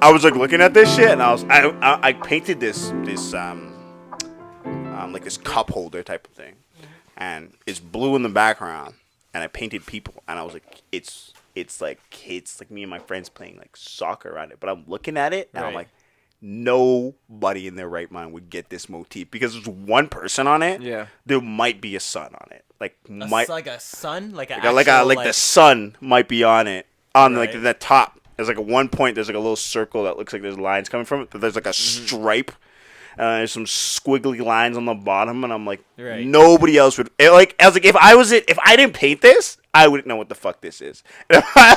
I was like looking at this shit, and I painted this like this cup holder type of thing, and it's blue in the background, and I painted people, and I was like, it's like kids, like me and my friends playing like soccer on it, but I'm looking at it, and I'm like, nobody in their right mind would get this motif because there's one person on it. Yeah, there might be a sun on it, like a sun, like the sun might be on it, on like the top. There's like at one point there's like a little circle that looks like there's lines coming from it, but there's like a stripe. There's some squiggly lines on the bottom, and I'm like, nobody else would. I was like, if I didn't paint this, I wouldn't know what the fuck this is. And I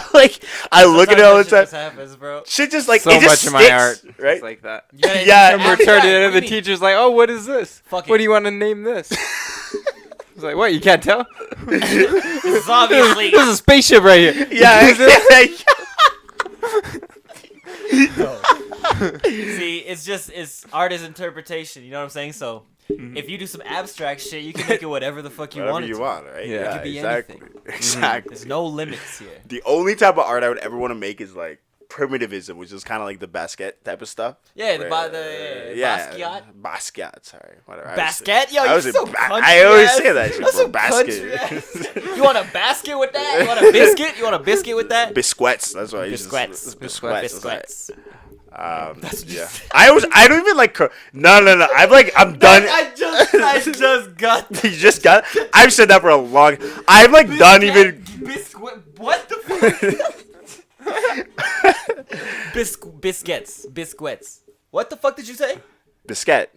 look at it all the time. Just happens, bro. Shit just like so it just much of my art, right? it's like that. Yeah. And return it, and the teacher's like, "Oh, what is this? Fuck what do you want to name this?" It's like, what? You can't tell? This is obviously there's a spaceship right here. Yeah. No. See, it's art is interpretation. You know what I'm saying? So if you do some abstract shit, you can make it whatever the fuck you want. Whatever you want, right? Yeah, it could be anything. Exactly. There's no limits here. The only type of art I would ever want to make is like primitivism, which is kind of like the Basquiat type of stuff. Yeah, Basquiat. Basquiat, sorry, whatever. Basquiat? Yo, you're so country. I always say that shit, bro. Basket. You want a basket with that? You want a biscuit? You want a biscuit with that? Biscuits. That's what I use. Biscuits. Yeah. I don't even like. No. I'm done. I just got. You just got. I've said that for a long. I'm like done even. Biscuit. What the fuck? Biscuits. What the fuck did you say? Biscuit.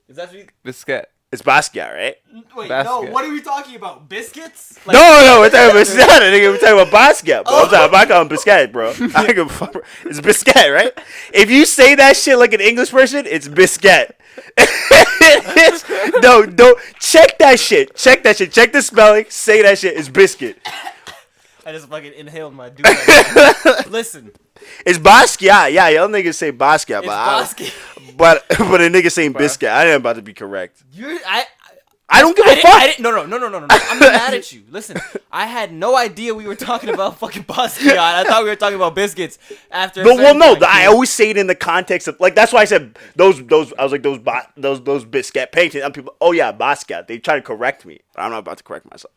Is that what you... Biscuit. It's Basquiat, right? Wait, no. What are we talking about? Biscuits? Like... No. We're talking about Basquiat. We're talking about Basquiat, bro. I'm talking about Biscuit, bro. I don't give a fuck, bro. It's Biscuit, right? If you say that shit like an English person, it's Biscuit. No, don't check that shit. Check the spelling. Say that shit. It's biscuit. I just fucking inhaled my dude. Listen. It's Basquiat. Yeah, y'all niggas say Basquiat. But a nigga saying biscuit. I ain't about to be correct. I don't give a fuck. No. I'm not mad at you. Listen, I had no idea we were talking about fucking Basquiat. I thought we were talking about biscuits after. I always say it in the context of like that's why I said those. I was like those biscuit paintings. And people, oh yeah, Basquiat. They try to correct me, but I'm not about to correct myself.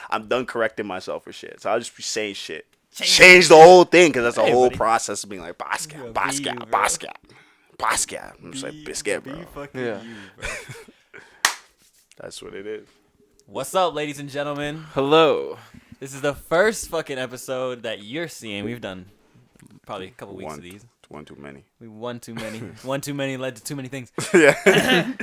I'm done correcting myself for shit. So I'll just be saying shit. Change the whole thing because that's a whole process of being like Basquiat. I'm just like biscuit, bro. Yeah. Bro. That's what it is. What's up, ladies and gentlemen? Hello. This is the first fucking episode that you're seeing. We've done probably a couple weeks of these. One too many. We won too many. One too many led to too many things. Yeah.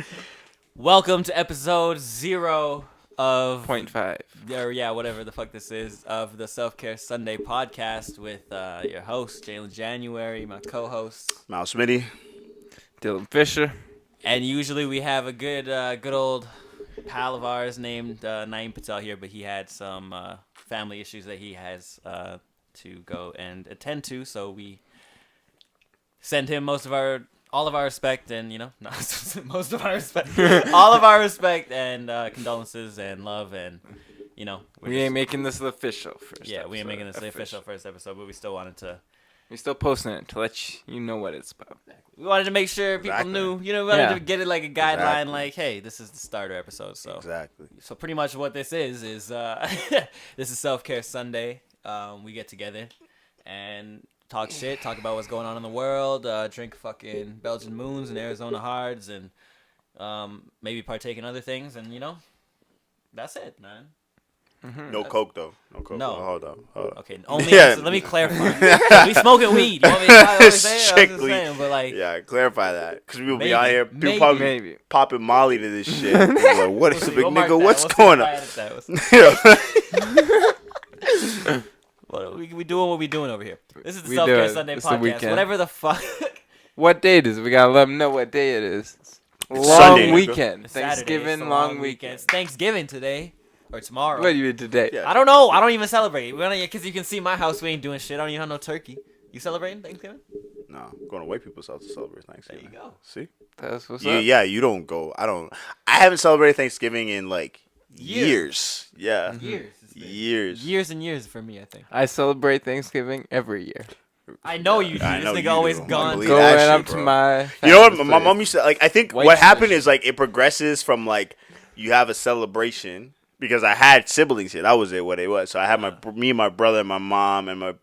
Welcome to episode 0 of 0.5. Or yeah, whatever the fuck this is, of the SelfCareSunday Podcast with your host, Jaylin January, my co-host, Mal Smitty, Dylan Fisher. And usually we have a good old pal of ours named Naeem Patel here, but he had some family issues that he has to go and attend to, so we send him all of our respect and, you know, not most of our respect, all of our respect and condolences and love and, you know. We ain't making this the official first episode. Yeah, we ain't making this the official first episode, but we still wanted to. We're still posting it to let you know what it's about. We wanted to make sure people knew, you know, we wanted to get it like a guideline, like, hey, this is the starter episode. So So pretty much what this is this is Self-Care Sunday. We get together and talk shit, talk about what's going on in the world, drink fucking Belgian Moons and Arizona Hards, and maybe partake in other things, and, you know, that's it, man. Mm-hmm. No coke though. No coke. No. Hold up. Okay. Only. Let me clarify. We smoking weed. You want me to say? But like. Yeah, clarify that because we will be out here. People probably popping Molly to this shit. Like, what is the big nigga? What's going on? Well, we doing what we doing over here. This is the Self-Care Sunday Podcast. Whatever the fuck. What day it is? We gotta let them know what day it is. Long Sunday, weekend. Thanksgiving. Saturday, long weekend. It's Thanksgiving today. Or tomorrow. What do you do today? Yeah. I don't know. I don't even celebrate. Because you can see my house, we ain't doing shit. I don't even have no turkey. You celebrating Thanksgiving? No, I'm going to white people's house to celebrate Thanksgiving. There you go. See? That's what's up. Yeah, you don't go. I haven't celebrated Thanksgiving in like years. Yeah. Years. Years. Years and years for me, I think. I celebrate Thanksgiving every year. I know you do. This nigga always gone. Going up to my. You know what? My mom used to like. I think what happened is like it progresses from like you have a celebration because I had siblings here. That was it. What it was. So I had me and my brother and my mom and my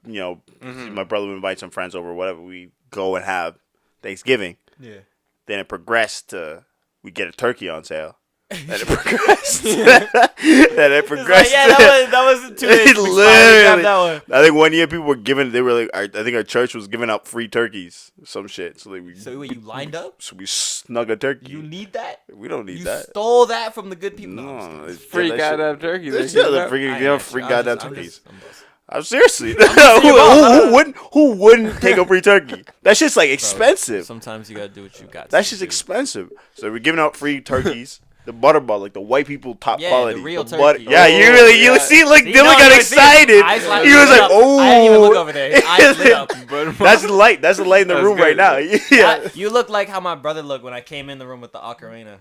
brother would invite some friends over. Whatever. We go and have Thanksgiving. Yeah. Then it progressed to we get a turkey on sale. Then it progressed. That wasn't too late. Literally, I think one year people were giving. They were like, I think our church was giving out free turkeys, some shit. So you lined up? So we snug a turkey. You need that? We don't need that. You stole that from the good people. No, it's free goddamn turkey. Free goddamn turkeys. I'm seriously. Who wouldn't take a free turkey? That shit's like expensive. Sometimes you gotta do what you got. That shit's expensive. So we're giving out free turkeys. The butterball, like the white people top quality. The real turkey. You see, like Dylan got excited. He was like, "Oh!" I didn't even look over there. Eyes lit up. That's the light. That's the light in the room right now. Yeah. You look like how my brother looked when I came in the room with the ocarina.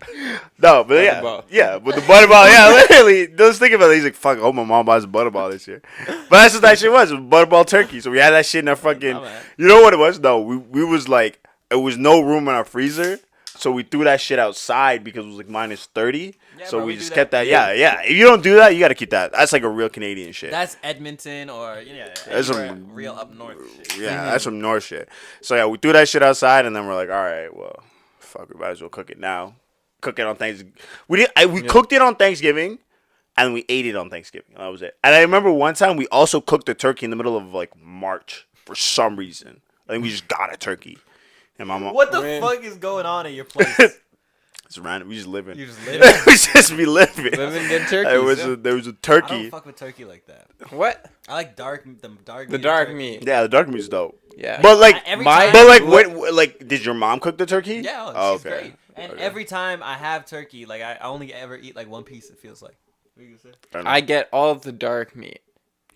No, but yeah, with the butterball. Yeah, literally. Just think about it. He's like, "Fuck, I hope my mom buys a butterball this year." But that's what that shit was. It was butterball turkey. So we had that shit in our fucking. You know what it was? No, we was like, it was no room in our freezer. So we threw that shit outside because it was like minus 30. Yeah, so we just kept that. Yeah. If you don't do that, you got to keep that. That's like a real Canadian shit. That's Edmonton or that's some real up north shit. Yeah, that's some north shit. So yeah, we threw that shit outside and then we're like, all right, well, fuck, we might as well cook it now. Cook it on Thanksgiving. We cooked it on Thanksgiving and we ate it on Thanksgiving. That was it. And I remember one time we also cooked the turkey in the middle of like March for some reason. I think we just got a turkey. And my mom, what the fuck is going on at your place? It's random. We just living. You just living? We just be living. Living good turkey. There was a turkey. I don't fuck with turkey like that. What? I like the dark meat. Yeah, the dark meat's dope. Yeah. But like, did your mom cook the turkey? Yeah, she's great. And every time I have turkey, like I only ever eat like one piece. It feels like. What are you gonna say? I get all of the dark meat.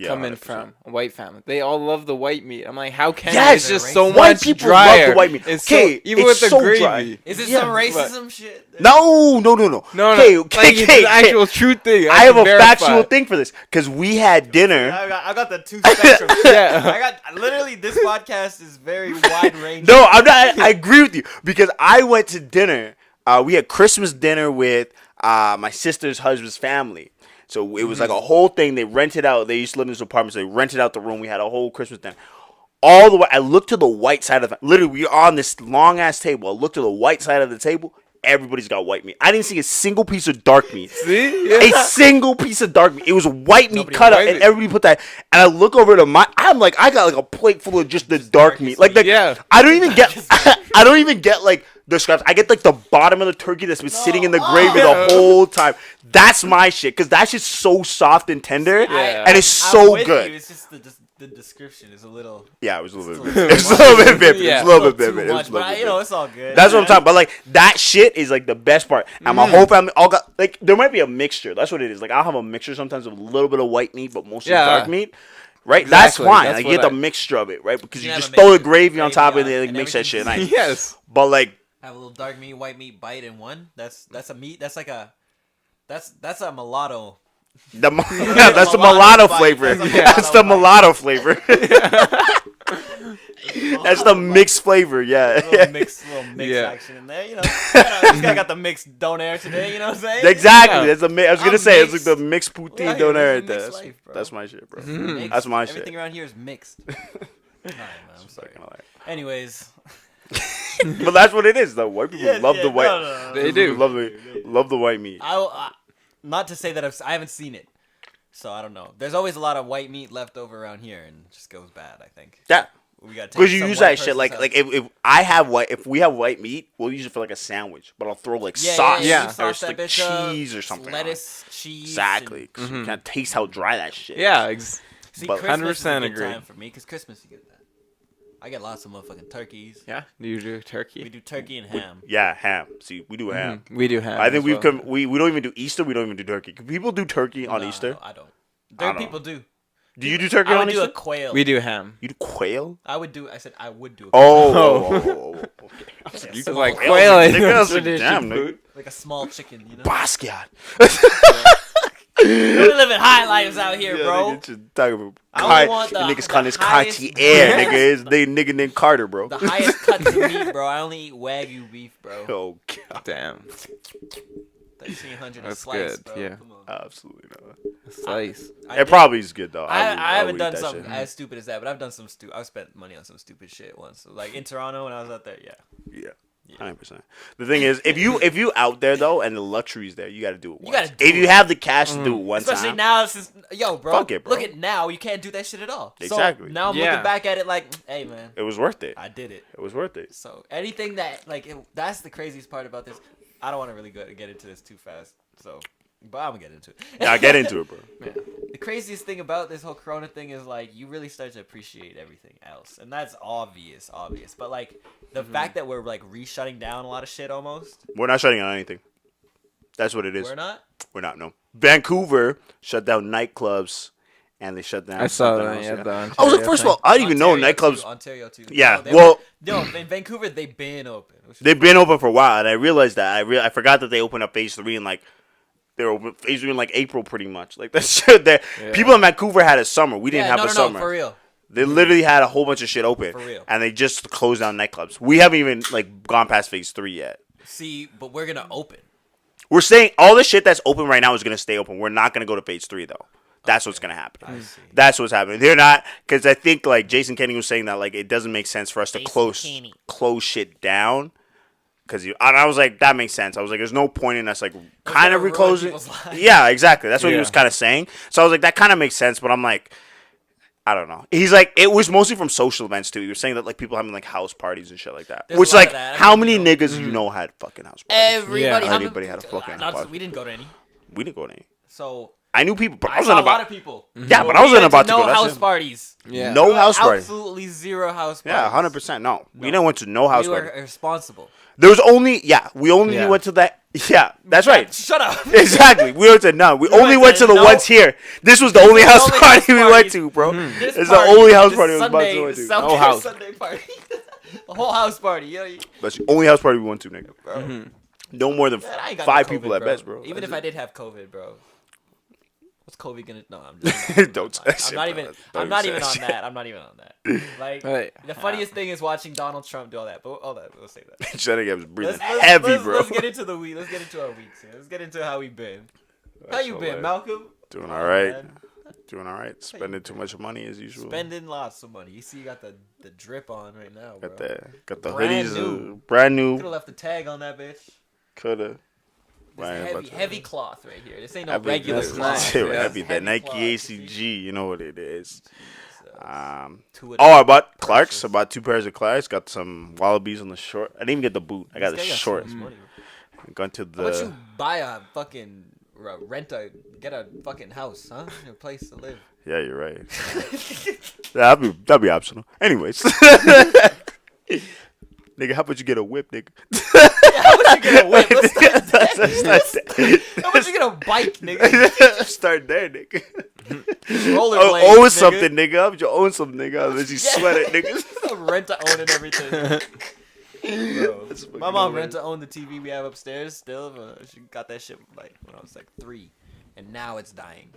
Coming 100%. From a white family, they all love the white meat. I'm like, how can it's just so white much people drier? Love the white meat. Okay, even with the gravy. Dry. Is it some racism shit? No. Okay, it's an actual true thing. I have a factual thing for this because we had dinner. I got the two spectrums. I got literally this podcast is very wide range. No, I'm not. I agree with you because I went to dinner. We had Christmas dinner with my sister's husband's family. So it was like a whole thing. They rented out. They used to live in this apartment, so they rented out the room. We had a whole Christmas dinner. All the way, I looked to the white side of the. Literally, we were on this long ass table. I looked to the white side of the table. Everybody's got white meat. I didn't see a single piece of dark meat. See? Yeah. A single piece of dark meat. It was white meat cut up, and everybody put that. And I look over to I'm like, I got like a plate full of just the dark meat. Like, I don't even get. I don't even get like the scraps. I get like the bottom of the turkey that's been sitting in the gravy the whole time. That's my shit because that shit's so soft and tender, and it's so good. It's just the description is a little. Yeah, it was a little bit. It's a little bit vivid. It's a little bit vivid. But it's all good. That's what I'm talking about. But like that shit is like the best part. And my whole family all got like there might be a mixture. That's what it is. Like I'll have a mixture sometimes of a little bit of white meat, but mostly dark meat. Right, exactly. That's fine. Like, you get the mixture of it, right? Because you just throw the gravy on top of it and like, mix that shit. Nice. Yes, but like have a little dark meat, white meat bite in one. That's a meat. That's like a that's a mulatto. That's the mulatto flavor. That's the mulatto flavor. That's the mixed flavor. Yeah, a little mix action in there. You know, this guy got the mixed donair today. You know what I'm saying? Exactly. That's I was gonna say it's like the mixed poutine donair right there. That's my shit, bro. That's my shit. Everything around here is mixed. All right, man, I'm sorry. Anyways. But that's what it is, though. White people love the white. No. They do love the white meat. Not to say that I haven't seen it, so I don't know. There's always a lot of white meat left over around here, and it just goes bad. I think. Yeah. We got because you use that shit like if we have white meat, we'll use it for like a sandwich, but I'll throw like sauce, or like cheese or something, lettuce, cheese, exactly. Because you can't taste how dry that shit. Yeah, see, Christmas is a good time for me because Christmas you get that. I get lots of motherfucking turkeys. Yeah, do you do turkey? We do turkey and ham. Ham. See, we do ham. We do ham. I think we don't even do Easter. We don't even do turkey. People do turkey on Easter. No, I don't. People do. Do you do turkey on Easter? I would do a quail. We do ham. You do quail? I said I would do a quail. Okay. You like quail. Damn, like a small chicken, you know? Basquiat. We're living high lives out here, bro. I only want the niggas calling this Cartier, nigga. They nigga named Carter, bro. The highest cuts of meat, bro. I only eat Wagyu beef, bro. Oh god, damn. 1,300 a That's slice, good. bro. Yeah, absolutely not. A slice. It probably is good though. I haven't done something as stupid as that, but I've done some I've spent money on some stupid shit once. So, like in Toronto when I was out there, yeah. 100%. The thing is, if you out there though, and the luxury's there, you got to do it once. You gotta if you have the cash to do it one Especially time. now, since bro, fuck it, bro. Look at now, you can't do that shit at all. Exactly. So now I'm looking back at it like, hey man, it was worth it. I did it. It was worth it. So anything that that's the craziest part about this. I don't want to really get into this too fast. So, but I'm gonna get into it. Yeah, get into it, bro. Yeah. The craziest thing about this whole Corona thing is like you really start to appreciate everything else, and that's obvious. But like the fact that we're like shutting down a lot of shit almost. We're not shutting down anything. That's what it is. We're not. We're not. No. Vancouver shut down nightclubs, and they shut down. I saw that. Yeah, I was like, first of all, I didn't even know nightclubs. Ontario too. Yeah. No, in Vancouver they've been open. They've been open for a while, and I realized that. I forgot that they opened up phase 3 and like. They were open phase 3 in like April, pretty much. Like that shit. People in Vancouver had a summer. We didn't have a summer. No, for real. They literally had a whole bunch of shit open. For real. And they just closed down nightclubs. We haven't even like gone past phase 3 yet. See, but we're gonna open. We're saying all the shit that's open right now is gonna stay open. We're not gonna go to phase 3 though. That's what's gonna happen. I see. That's what's happening. They're not, because I think like Jason Kenney was saying that like it doesn't make sense for us to close shit down. And I was like, that makes sense. I was like, there's no point in us like kind of reclosing. Yeah, exactly. That's what he was kind of saying. So I was like, that kind of makes sense. But I'm like, I don't know. He's like, it was mostly from social events too. He was saying that like people having like house parties and shit like that. Which like, how many niggas you know had fucking house parties? Everybody had a fucking house party. We didn't go to any. We didn't go to any. So I knew people, but I saw a lot of people. Yeah, but I wasn't about to go. No house parties. Yeah. No house parties. Absolutely zero house parties. Yeah, 100%. No, we didn't went to no house parties. We were irresponsible. There was only, we only went to that. Yeah, that's right. Shut up. Exactly. We went to none. We only went to the ones here. This was the only house party we went to, bro. This is the only house party we went to. No house. Sunday party. The whole house party. That's the only house party we went to, nigga. No more than 5 people at best, bro. Even if I did have COVID, bro. What's COVID gonna? No, I'm just. Don't. I'm not even on that. I'm not even on that. Like the funniest thing is watching Donald Trump do all that. But we'll say that. Shutting was breathing heavy, bro. Let's get into the week. Let's get into our weeks here. Let's get into how we been. How you been, Malcom? Doing all right. Doing all right. Spending too much money as usual. Spending lots of money. You see, you got the drip on right now, bro. Got the hoodies, brand new. Could have left the tag on that bitch. Coulda. Heavy cloth right here. This ain't no regular cloth. Heavy. That Nike ACG, you know what it is. I bought Clarks. I bought 2 pairs of Clarks. Got some Wallabies on the short. I didn't even get the boot. I got the short. Gone to the. How about you buy a fucking get a fucking house, huh? A place to live. Yeah, you're right. That'd be optional. Anyways. Nigga, how about you get a whip, nigga? How about you get a whip? How about you get a bike, nigga? Start there, nigga. Rollerblades, own something, nigga. How about you own something, nigga? Unless you sweat it, nigga. Rent to own and everything. Bro, my mom rent to own the TV we have upstairs still. She got that shit like when I was like 3, and now it's dying.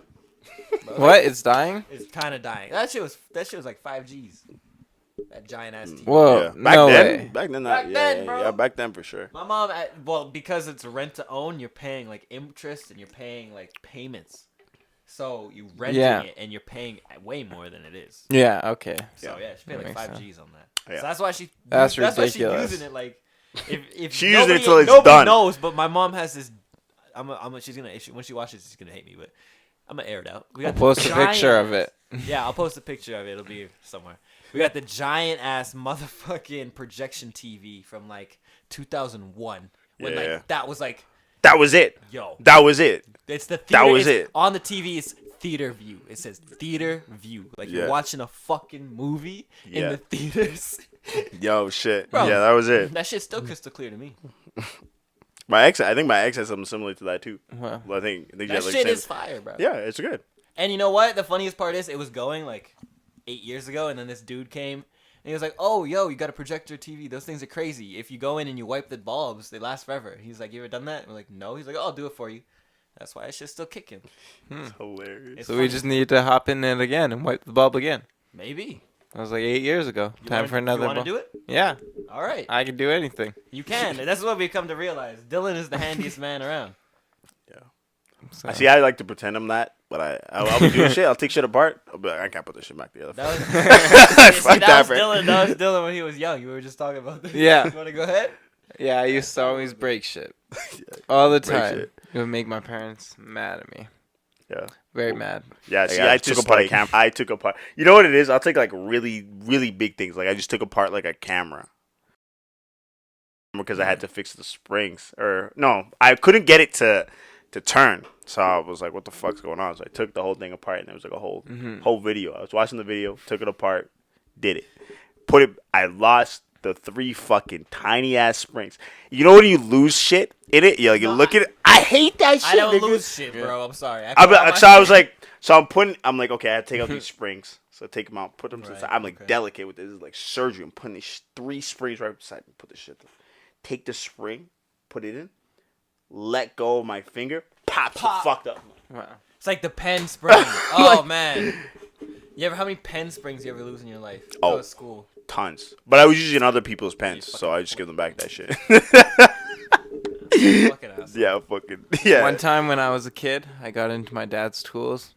What? It's dying? It's kind of dying. That shit was like 5 Gs. That giant ass TV. Whoa, yeah. Back then, bro. Yeah, back then for sure. My mom, because it's rent to own, you're paying like interest and you're paying like payments. So you renting it and you're paying way more than it is. Yeah. Okay. So she paid like 5 Gs on that. Yeah. So that's why she. That's why she's ridiculous. using it like. If she uses it until it's nobody done. knows, but my mom has this. She's gonna when she watches, she's gonna hate me, but I'm gonna air it out. I'll post a picture of it. Yeah, I'll post a picture of it. It'll be somewhere. We got the giant ass motherfucking projection TV from like 2001 when that was like. That was it. Yo. That was it. It's the theater. That was it. On the TV is theater view. It says theater view. Like you're watching a fucking movie in the theaters. Yo, shit. Bro, yeah, that was it. That shit's still crystal clear to me. I think my ex has something similar to that too. Wow. Well, I think that shit is fire, bro. Yeah, it's good. And you know what? The funniest part is it was going like 8 years ago, and then this dude came and he was like, "Oh, yo, you got a projector TV? Those things are crazy. If you go in and you wipe the bulbs, they last forever." He's like, "You ever done that?" And we're like, "No." He's like, "Oh, I'll do it for you." That's why it's just still kicking. It's hilarious. So we just need to hop in it again and wipe the bulb again. Maybe. That was like 8 years ago. Time for another. You want to do it? Yeah. All right. I can do anything. You can. That's what we come to realize. Dylan is the handiest man around. Yeah. So. I see. I like to pretend I'm that, but I'll be doing shit. I'll take shit apart. I'll be like, I can't put this shit back together. That was Dylan. That was Dylan when he was young. You were just talking about this. Yeah. You want to go ahead? Yeah, I used to always break shit. All the time. It would make my parents mad at me. Yeah. Very mad. Yeah, see, I took apart a camera. I took apart. You know what it is? I'll take like really, really big things. Like I just took apart like a camera because I had to fix the springs. Or no, I couldn't get it to turn. So I was like, "What the fuck's going on?" So I took the whole thing apart, and there was like a whole video. I was watching the video, took it apart, did it, put it. I lost the 3 fucking tiny ass springs. You know when you lose shit in it? You look at it. I hate that shit. I don't lose shit, bro. I'm sorry. I'm like, okay, I had to take out these springs. So I take them out, put them to the side. I'm like delicate with this. This is like surgery. I'm putting these 3 springs right beside me. Put the shit. Take the spring, put it in, let go of my finger, pops it fucked up. Wow. It's like the pen spring. Oh man. How many pen springs you ever lose in your life? Oh, school. Tons. But I was using other people's pens, so I just give them back that shit. Yeah. One time when I was a kid, I got into my dad's tools.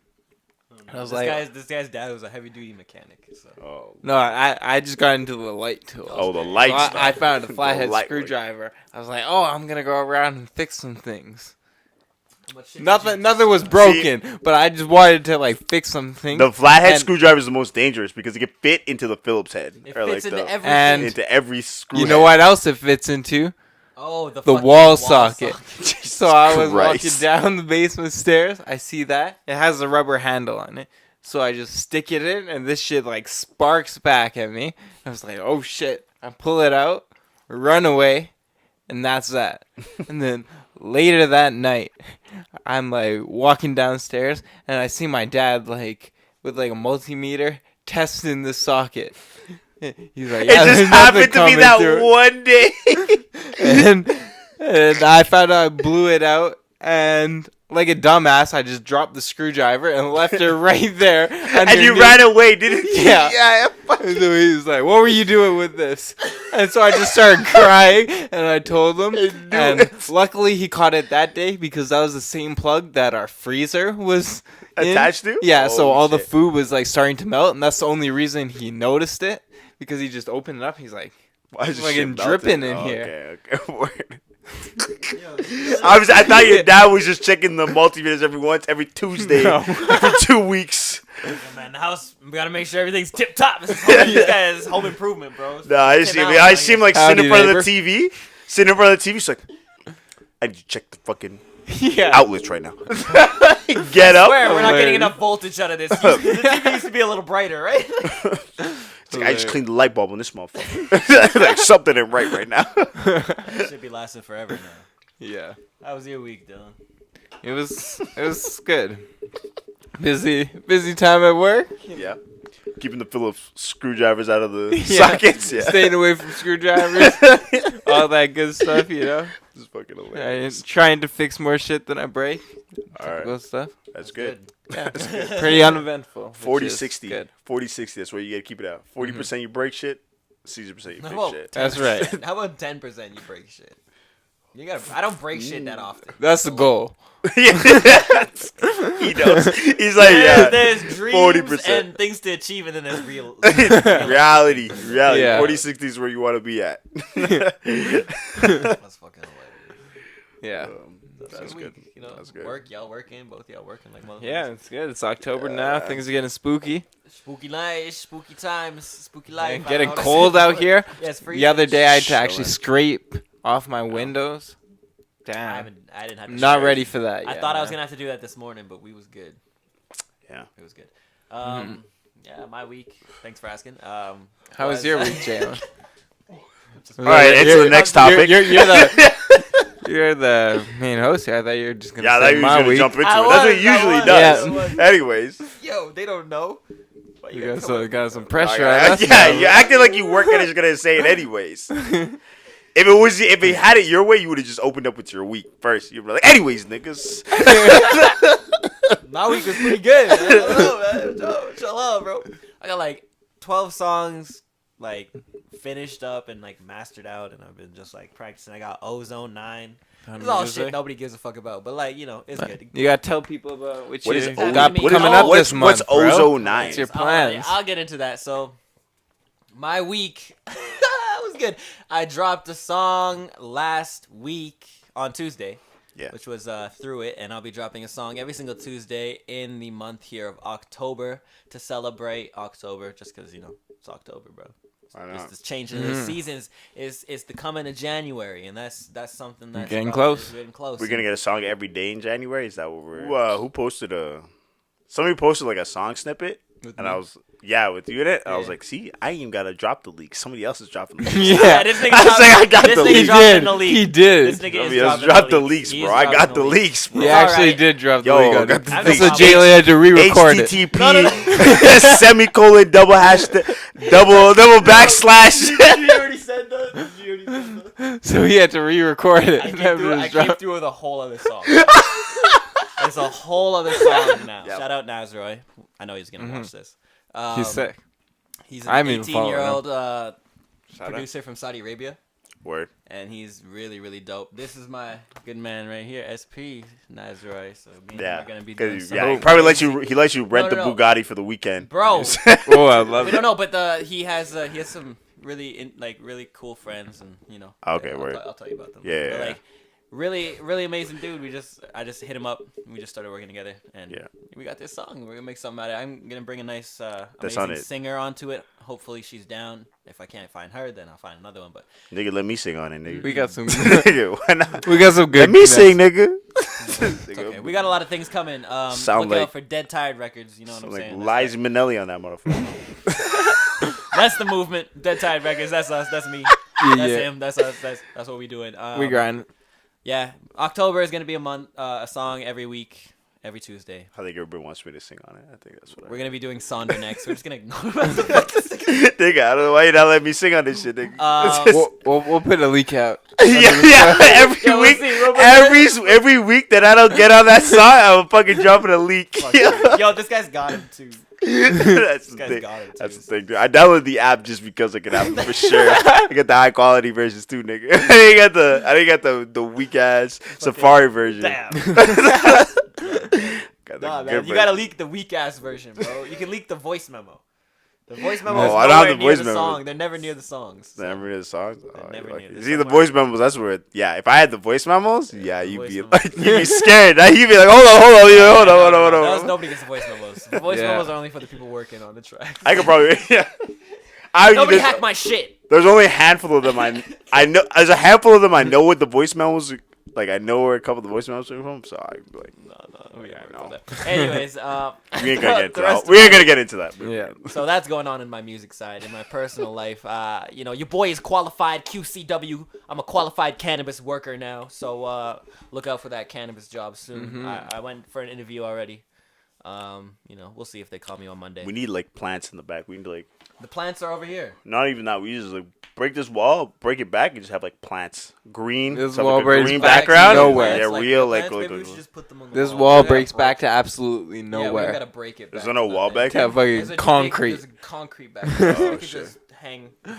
I was this guy's dad was a heavy duty mechanic. So. No, I just got into the light tools. Oh, the light stuff. I found a flathead screwdriver. I was like, I'm gonna go around and fix some things. Nothing was broken, but I just wanted to like fix some things. The flathead screwdriver is the most dangerous because it can fit into the Phillips head. It fits into everything. And into every screw. You know what else it fits into? Oh, the wall socket. So I was walking down the basement stairs. I see that. It has a rubber handle on it. So I just stick it in, and this shit like sparks back at me. I was like, oh shit. I pull it out, run away, and that's that. And then later that night, I'm like walking downstairs, and I see my dad like with like a multimeter testing the socket. He's like, it just happened to be that one day. and I found out I blew it out, and like a dumbass, I just dropped the screwdriver and left it right there. And you ran away, didn't you? Yeah. And so he was like, what were you doing with this? And so I just started crying, and I told him. And luckily he caught it that day because that was the same plug that our freezer was attached to? Yeah, so all the food was like starting to melt, and that's the only reason he noticed it. Because he just opened it up, he's like, why is it dripping in here? Okay. Word. I thought your dad was just checking the multimeters every Tuesday for 2 weeks. Oh, man, the house, we gotta make sure everything's tip top. This is home improvement, bro. No, I see him like sitting in front of the TV. He's like, I need to check the fucking outlets right now. Get up. We're not getting enough voltage out of this. The TV used to be a little brighter, right? It's like, I just cleaned the light bulb on this motherfucker. Like something ain't right now. That should be lasting forever now. Yeah. How was your week, Dylan? It was good. Busy time at work. Yeah. Keeping the Phillips screwdrivers out of the sockets. Yeah. Staying away from screwdrivers. All that good stuff, Just fucking hilarious. Trying to fix more shit than I break. Alright. Stuff. That's good. Yeah, that's good. Pretty uneventful. 40-60. 40-60. That's where you gotta keep it out. 40% you break shit. 60% you break shit. That's right. How about 10% you break shit? I don't break shit that often. That's the goal. He knows. He's like, there's dreams 40%. And things to achieve, and then there's reality. Yeah. 40-60 is where you want to be at. That's fucking hilarious. Yeah. That's good. That's good. Both y'all working like motherfuckers. Yeah, it's good. It's October now. Things are getting spooky. Spooky nights, spooky times, spooky life. Getting cold out here. Yeah, it's freezing. The other day I had to actually scrape off my windows. Damn. I didn't have to. Not ready for that yet. I thought I was gonna have to do that this morning, but we was good. Yeah, it was good. Yeah, my week. Thanks for asking. How was your week, Jaylin? All right, into the next topic. You're the main host here. I thought you were just gonna say my week. That's what he usually does. Yeah. Anyways. Yo, they don't know. You got some pressure. Yeah, you acting like you weren't gonna say it anyways. if it had it your way, you would have just opened up with your week first. You'd be like, anyways, niggas. My week was pretty good. Man. I don't know, man. Chill out, bro. I got like 12 songs like finished up and like mastered out, and I've been just like practicing. I got Ozone 9. It's all shit nobody gives a fuck about, but like, you know, it's good. You gotta tell people about what is got coming up this month. What's Ozone 9? What's your plans? I'll get into that. So my week was good. I dropped a song last week on Tuesday. Yeah. Which was Through It, and I'll be dropping a song every single Tuesday in the month here of October to celebrate October, just because, you know, it's October, bro. It's changing the seasons. It's the coming of January, and that's something that's getting close. We're gonna get a song every day in January. Is that what we're? Who posted somebody posted like a song snippet, and I was with you in it. I was like, see, I ain't even gotta drop the leak. Somebody else is dropping the leaks. This nigga I got the leaks. He did. This nigga is dropped the leaks, bro. I got the leaks, bro. He actually did drop the leak. That's so Jaylin had to re-record it. HTTP semicolon double backslash. You already said that. So he had to re-record it. I came through with a whole other song. There's a whole other song now. Yep. Shout out Nazroy. I know he's gonna watch this. He's sick. He's an 18-year-old producer from Saudi Arabia. Word. And he's really, really dope. This is my good man right here, SP Nazroy. So me and him are gonna be doing he probably lets you rent the Bugatti for the weekend, bro. Oh, I love it. We don't know, but he has some really really cool friends, and you know. Okay, word. I'll tell you about them. Yeah. But, like, really, really amazing dude. I just hit him up. And we just started working together, and we got this song. We're gonna make something out of it. I'm gonna bring a nice, amazing singer onto it. Hopefully, she's down. If I can't find her, then I'll find another one. But nigga, let me sing on it, nigga. We got some. Nigga, why not? We got some good. Let me sing, nigga. Okay, we got a lot of things coming. Look out for Dead Tired Records. You know what I'm saying? Liza Minnelli on that motherfucker. That's the movement. Dead Tired Records. That's us. That's me. That's him. That's us. That's what we doing. We grind. Yeah, October is gonna be a song every week, every Tuesday. I think everybody wants me to sing on it. I think that's what we're gonna be doing Sonder next. We're just gonna ignore nigga, I don't know why you not letting me sing on this shit, nigga. We'll put a leak out. Every week that I don't get on that song, I'm fucking dropping a leak. Yo, this guy's got him too. That's the thing, dude. I downloaded the app just because I could have it for sure. I got the high quality versions too, nigga. I didn't got the weak ass Safari version. Damn. Man, you gotta leak the weak ass version, bro. You can leak the voice memo. The voice memos I don't have the voice memo. song. They're never near the songs. So. They're never near the songs? See, the voice memos, that's where if I had the voice memos, you'd be scared. You'd be like, hold on. Nobody gets the voice memos. The voice memos are only for the people working on the track. I could probably, Nobody hacked my shit. There's only a handful of them I know. There's a handful of them I know what the voice memos like. I know where a couple of the voice memos are from, so I'd be like, no. Anyways, we ain't gonna get into that. Yeah. So that's going on in my music side. In my personal life, your boy is qualified QCW. I'm a qualified cannabis worker now, so look out for that cannabis job soon. Mm-hmm. I went for an interview already. We'll see if they call me on Monday. We need like plants in the back. We need the plants are over here. Not even that. We just break this wall, break it back, and just have plants. Green. This wall breaks green back background. Nowhere. Yeah, real This wall breaks back to absolutely nowhere. Yeah, we gotta break it back. There's no wall back. Yeah, fucking concrete. There's a concrete back there. We could just hang. I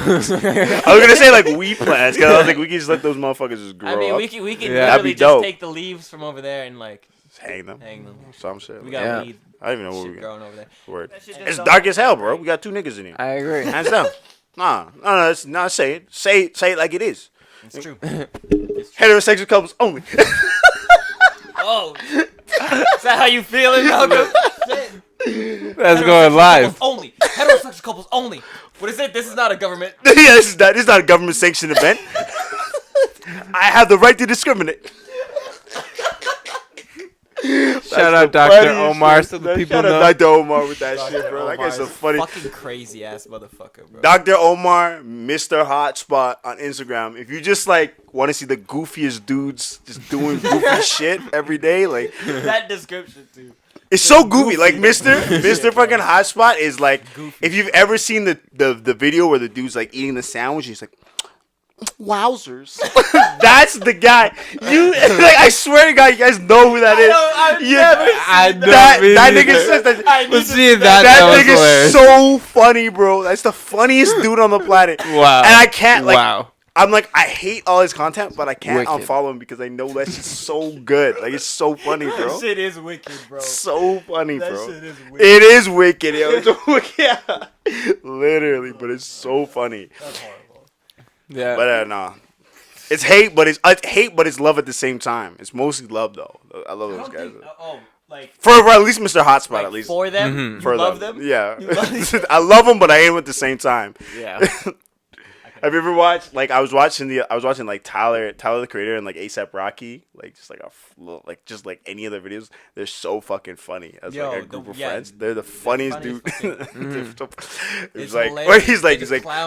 was gonna say like weed plants, because I was like we can just let those motherfuckers just grow. I mean, up. we can literally just take the leaves from over there and hang them. Some shit. We got weed. I don't even know what we got. Growing over there. Word. It's dark as hell, bro. We got 2 niggas in here. I agree. Hands down. No. It's not say it. Say it like it is. It's true. Heterosexual couples only. Oh, is that how you feeling, Malcom? That's going live. Only heterosexual couples only. What is it? This is not a government. Yeah, this is not a government sanctioned event. I have the right to discriminate. Shout out Dr. Omar so the people know. Shout out Dr. Omar with that shit, bro. That guy's so funny. Fucking crazy ass motherfucker, bro. Dr. Omar, Mr. Hotspot on Instagram. If you just want to see the goofiest dudes just doing goofy shit every day, that description too. It's so goofy. Like Mr. fucking Hotspot is like, goofy. If you've ever seen the video where the dude's eating the sandwich, he's like, wowzers. That's the guy. You like, I swear to God, you guys know who that is. That nigga says that. That nigga's so funny, bro. That's the funniest dude on the planet. Wow. And I can't like. I'm like, I hate all his content, but I can't unfollow him because I know that shit's so good. Like, it's so funny, bro. That shit is wicked, bro. So funny, bro. That shit is wicked. It is wicked, yo. It's wicked. Yeah. Literally, but it's so funny. That's horrible. Yeah. But no. It's hate, but it's love at the same time. It's mostly love, though. I love those guys. For at least Mr. Hotspot, like at least. For them? Mm-hmm. You for love them? Yeah. I love them, but I hate them at the same time. Yeah. Have you ever watched, like, I was watching like Tyler the Creator and like A$AP Rocky, like just like any of their videos. They're so fucking funny as like a group of friends. They're the funniest dude. It's like where he's like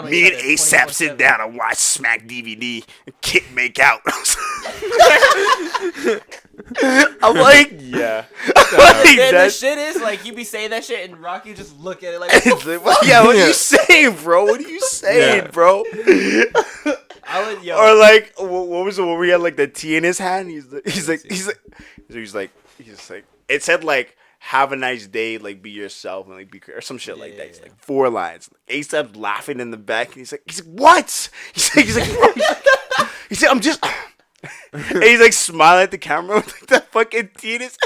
me and A$AP sit down and watch Smack DVD and Kit make out. I'm like, yeah. The shit is like you be saying that shit and Rocky just look at it like, yeah, what are you saying, bro? What are you saying, bro? Or like, what was the one where he had like the tea in his hand? He's like, it said like, have a nice day, like be yourself and like be or some shit like that. It's like 4 lines. A$AP laughing in the back, and he's like, what? He's like, I'm just. And he's like smiling at the camera with like that fucking tea in his.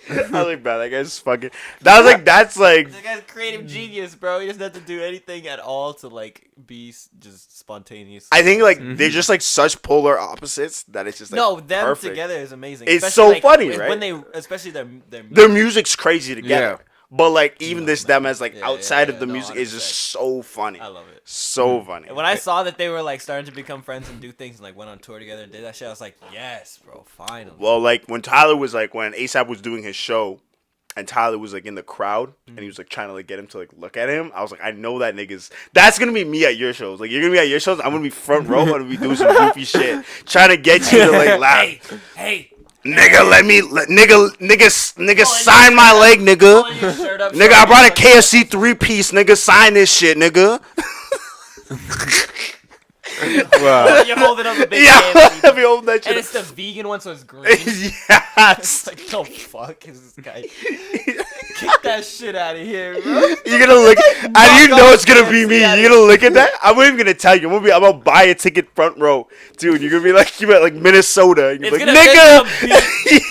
I was like, bro, that guy's fucking. That's like. This guy's creative genius, bro. He doesn't have to do anything at all to like be just spontaneous. I think like they're just like such polar opposites that it's just like them perfect. together is amazing. It's so funny, right? When they, especially their music's crazy together. Yeah. But like even them as like outside of the music is just so funny. I love it. So funny. And when I saw that they were like starting to become friends and do things and like went on tour together and did that shit, I was like, yes, bro, finally. Well, like when A$AP was doing his show and Tyler was like in the crowd and he was like trying to like get him to like look at him, I was like, I know that that's gonna be me at your shows. Like you're gonna be at your shows, I'm gonna be front row, I'm gonna be doing some goofy shit, trying to get you to like laugh. Hey. Nigga, sign my leg, nigga. Nigga, I brought a KFC 3-piece, nigga, sign this shit, nigga. Wow. You're holding up a big I'll be holding that shit. And it's the vegan one, so it's green. Yeah. It's like, the fuck is this guy? Kick that shit out of here, bro. You're gonna look, and you know it's gonna be me. You're gonna look at that. I'm not even gonna tell you. I'm gonna buy a ticket front row, dude. You're gonna be like, you're at like Minnesota. And you're like, nigga.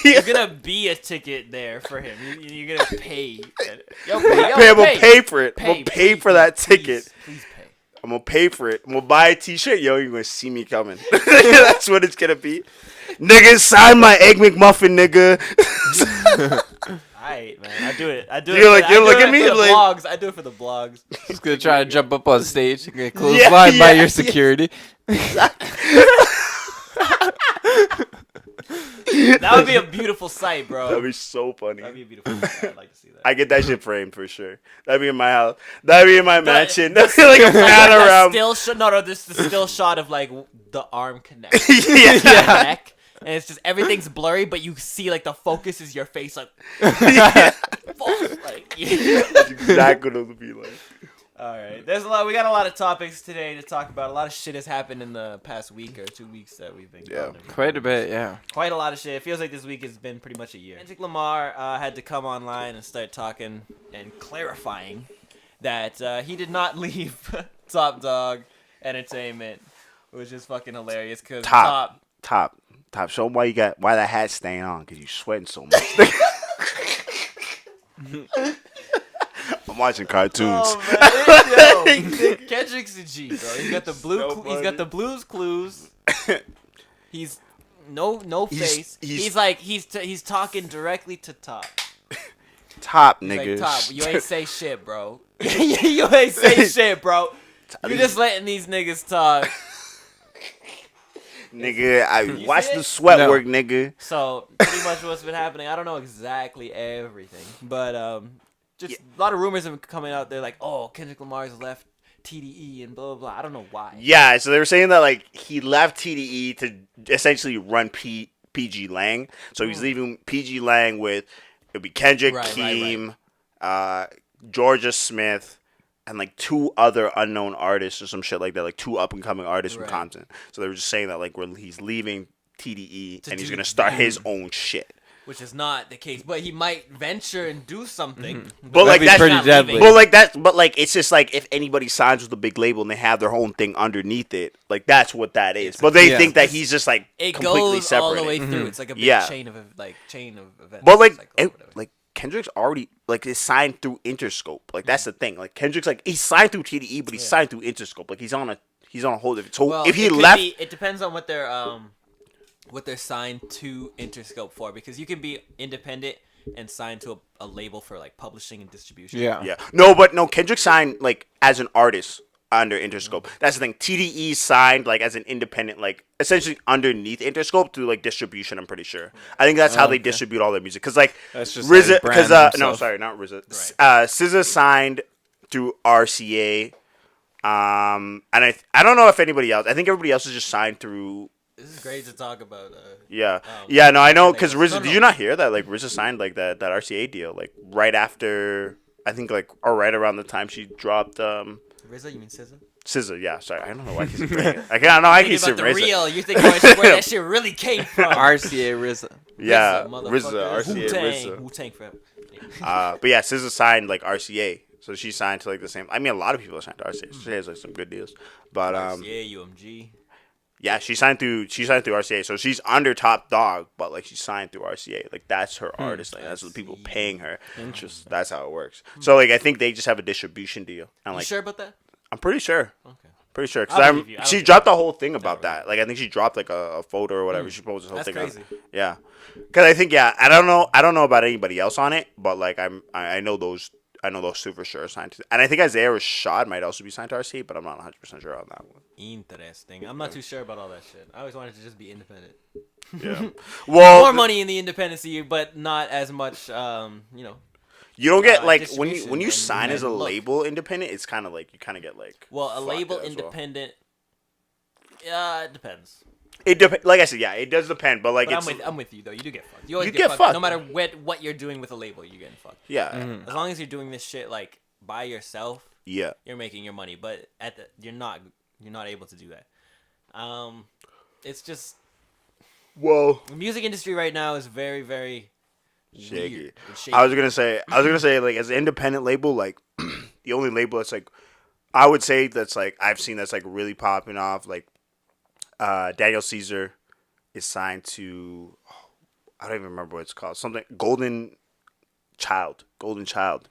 There's gonna be a ticket there for him. You're gonna pay. I'm gonna pay for it. I'm gonna pay for that ticket. Please pay. I'm gonna pay for it. I'm gonna buy a t-shirt. Yo, you're gonna see me coming. That's what it's gonna be. Nigga, sign my Egg McMuffin, nigga. Alright, man. I do it. You look at me like blogs. I do it for the blogs. He's gonna try to jump up on stage and get clotheslined by your security. That would be a beautiful sight, bro. That'd be so funny. That'd be a beautiful sight. I'd like to see that. I get that shit framed for sure. That'd be in my house. That'd be in my mansion. That'd be like a panorama. This is the still shot of like the arm connect. Yeah. Neck. And it's just everything's blurry, but you see like the focus is your face, like. That's exactly what it would be like. All right, we got a lot of topics today to talk about. A lot of shit has happened in the past week or 2 weeks that we've been going. Quite a bit, yeah. Quite a lot of shit. It feels like this week has been pretty much a year. Kendrick Lamar had to come online and start talking and clarifying that he did not leave Top Dog Entertainment, which is fucking hilarious because Top. Show him why that hat's staying on, because you sweating so much. I'm watching cartoons. Oh, man. Kendrick's a G, bro. He's got the he's got the Blues Clues. He's no face. He's talking directly to Top. Top, he's niggas. Like, Top, you ain't say shit, bro. You ain't say shit, bro. You just letting these niggas talk. Nigga, I watched the sweat work, nigga. So, pretty much what's been happening, I don't know exactly everything, but just a lot of rumors have been coming out there like, oh, Kendrick Lamar's left TDE and blah, blah, blah. I don't know why. Yeah, so they were saying that, like, he left TDE to essentially run PG Lang. So he's leaving PG Lang with, it would be Kendrick, Keem, Georgia Smith, and like 2 other unknown artists or some shit like that, like 2 up and coming artists from Compton. So they were just saying that like he's leaving TDE and he's gonna start his own shit. Which is not the case, but he might venture and do something. Mm-hmm. But like that's pretty deadly. But like it's just like if anybody signs with a big label and they have their own thing underneath it, like that's what that is. But they think that he's just like it completely goes separate. all the way through. It's like a big chain of events. But like Kendrick's already like is signed through Interscope. Like that's the thing. Like Kendrick's like he's signed through TDE, but he's signed through Interscope. Like he's on a whole different. So if he left, it depends on what they're signed to Interscope for, because you can be independent and signed to a label for like publishing and distribution. Yeah. No, Kendrick signed like as an artist under Interscope. That's the thing. TDE signed like as an independent, like essentially underneath Interscope through like distribution. I'm pretty sure. I think that's how they distribute all their music. Because like RZA, because no, sorry, not RZA. Right. SZA signed through RCA. And I don't know if anybody else. I think everybody else is just signed through. This is great to talk about. No, I know, because RZA. Did you not hear that? Like RZA signed like that RCA deal like right after, I think like or right around the time she dropped. RZA, you mean SZA? SZA, yeah. Sorry, I don't know why I keep saying it. I keep saying RZA. Real, you think where that shit really came from? RCA RZA. Yeah, RZA, RCA, Wu-Tang for him. But yeah, SZA signed like RCA. So she signed to like the same. I mean, a lot of people signed to RCA. She has like some good deals. But RCA, UMG. Yeah, she signed through RCA. So she's under Top Dog, but like she signed through RCA. Like that's her artist. Like that's what people paying her. Interesting. That's how it works. So like I think they just have a distribution deal. And like, you sure about that? I'm pretty sure. Okay. Pretty sure, because she dropped a whole thing about that. Like I think she dropped like a photo or whatever. She posted this whole thing. That's crazy. Yeah, because I think I don't know about anybody else on it, but like I know those 2 for sure signed to, and I think Isaiah Rashad might also be signed to RC, but I'm not 100% sure on that one. Interesting. I'm not too sure about all that shit. I always wanted to just be independent. Yeah. Well, more money in the independency, but not as much. You don't get like when you sign as a label independent, it's kind of like you kind of get like. Well, a label independent. It depends. Like I said, yeah, it does depend, but like I'm with you though. You do get fucked. You always get fucked. No matter what you're doing with a label, you're getting fucked. Yeah. As long as you're doing this shit like by yourself. Yeah. You're making your money, but you're not able to do that. It's just. Well. The music industry right now is very, very. Shaky. I was gonna say like as an independent label, like the only label that's like I would say that's like I've seen that's like really popping off, like Daniel Caesar is signed to I don't even remember what it's called, something Golden Child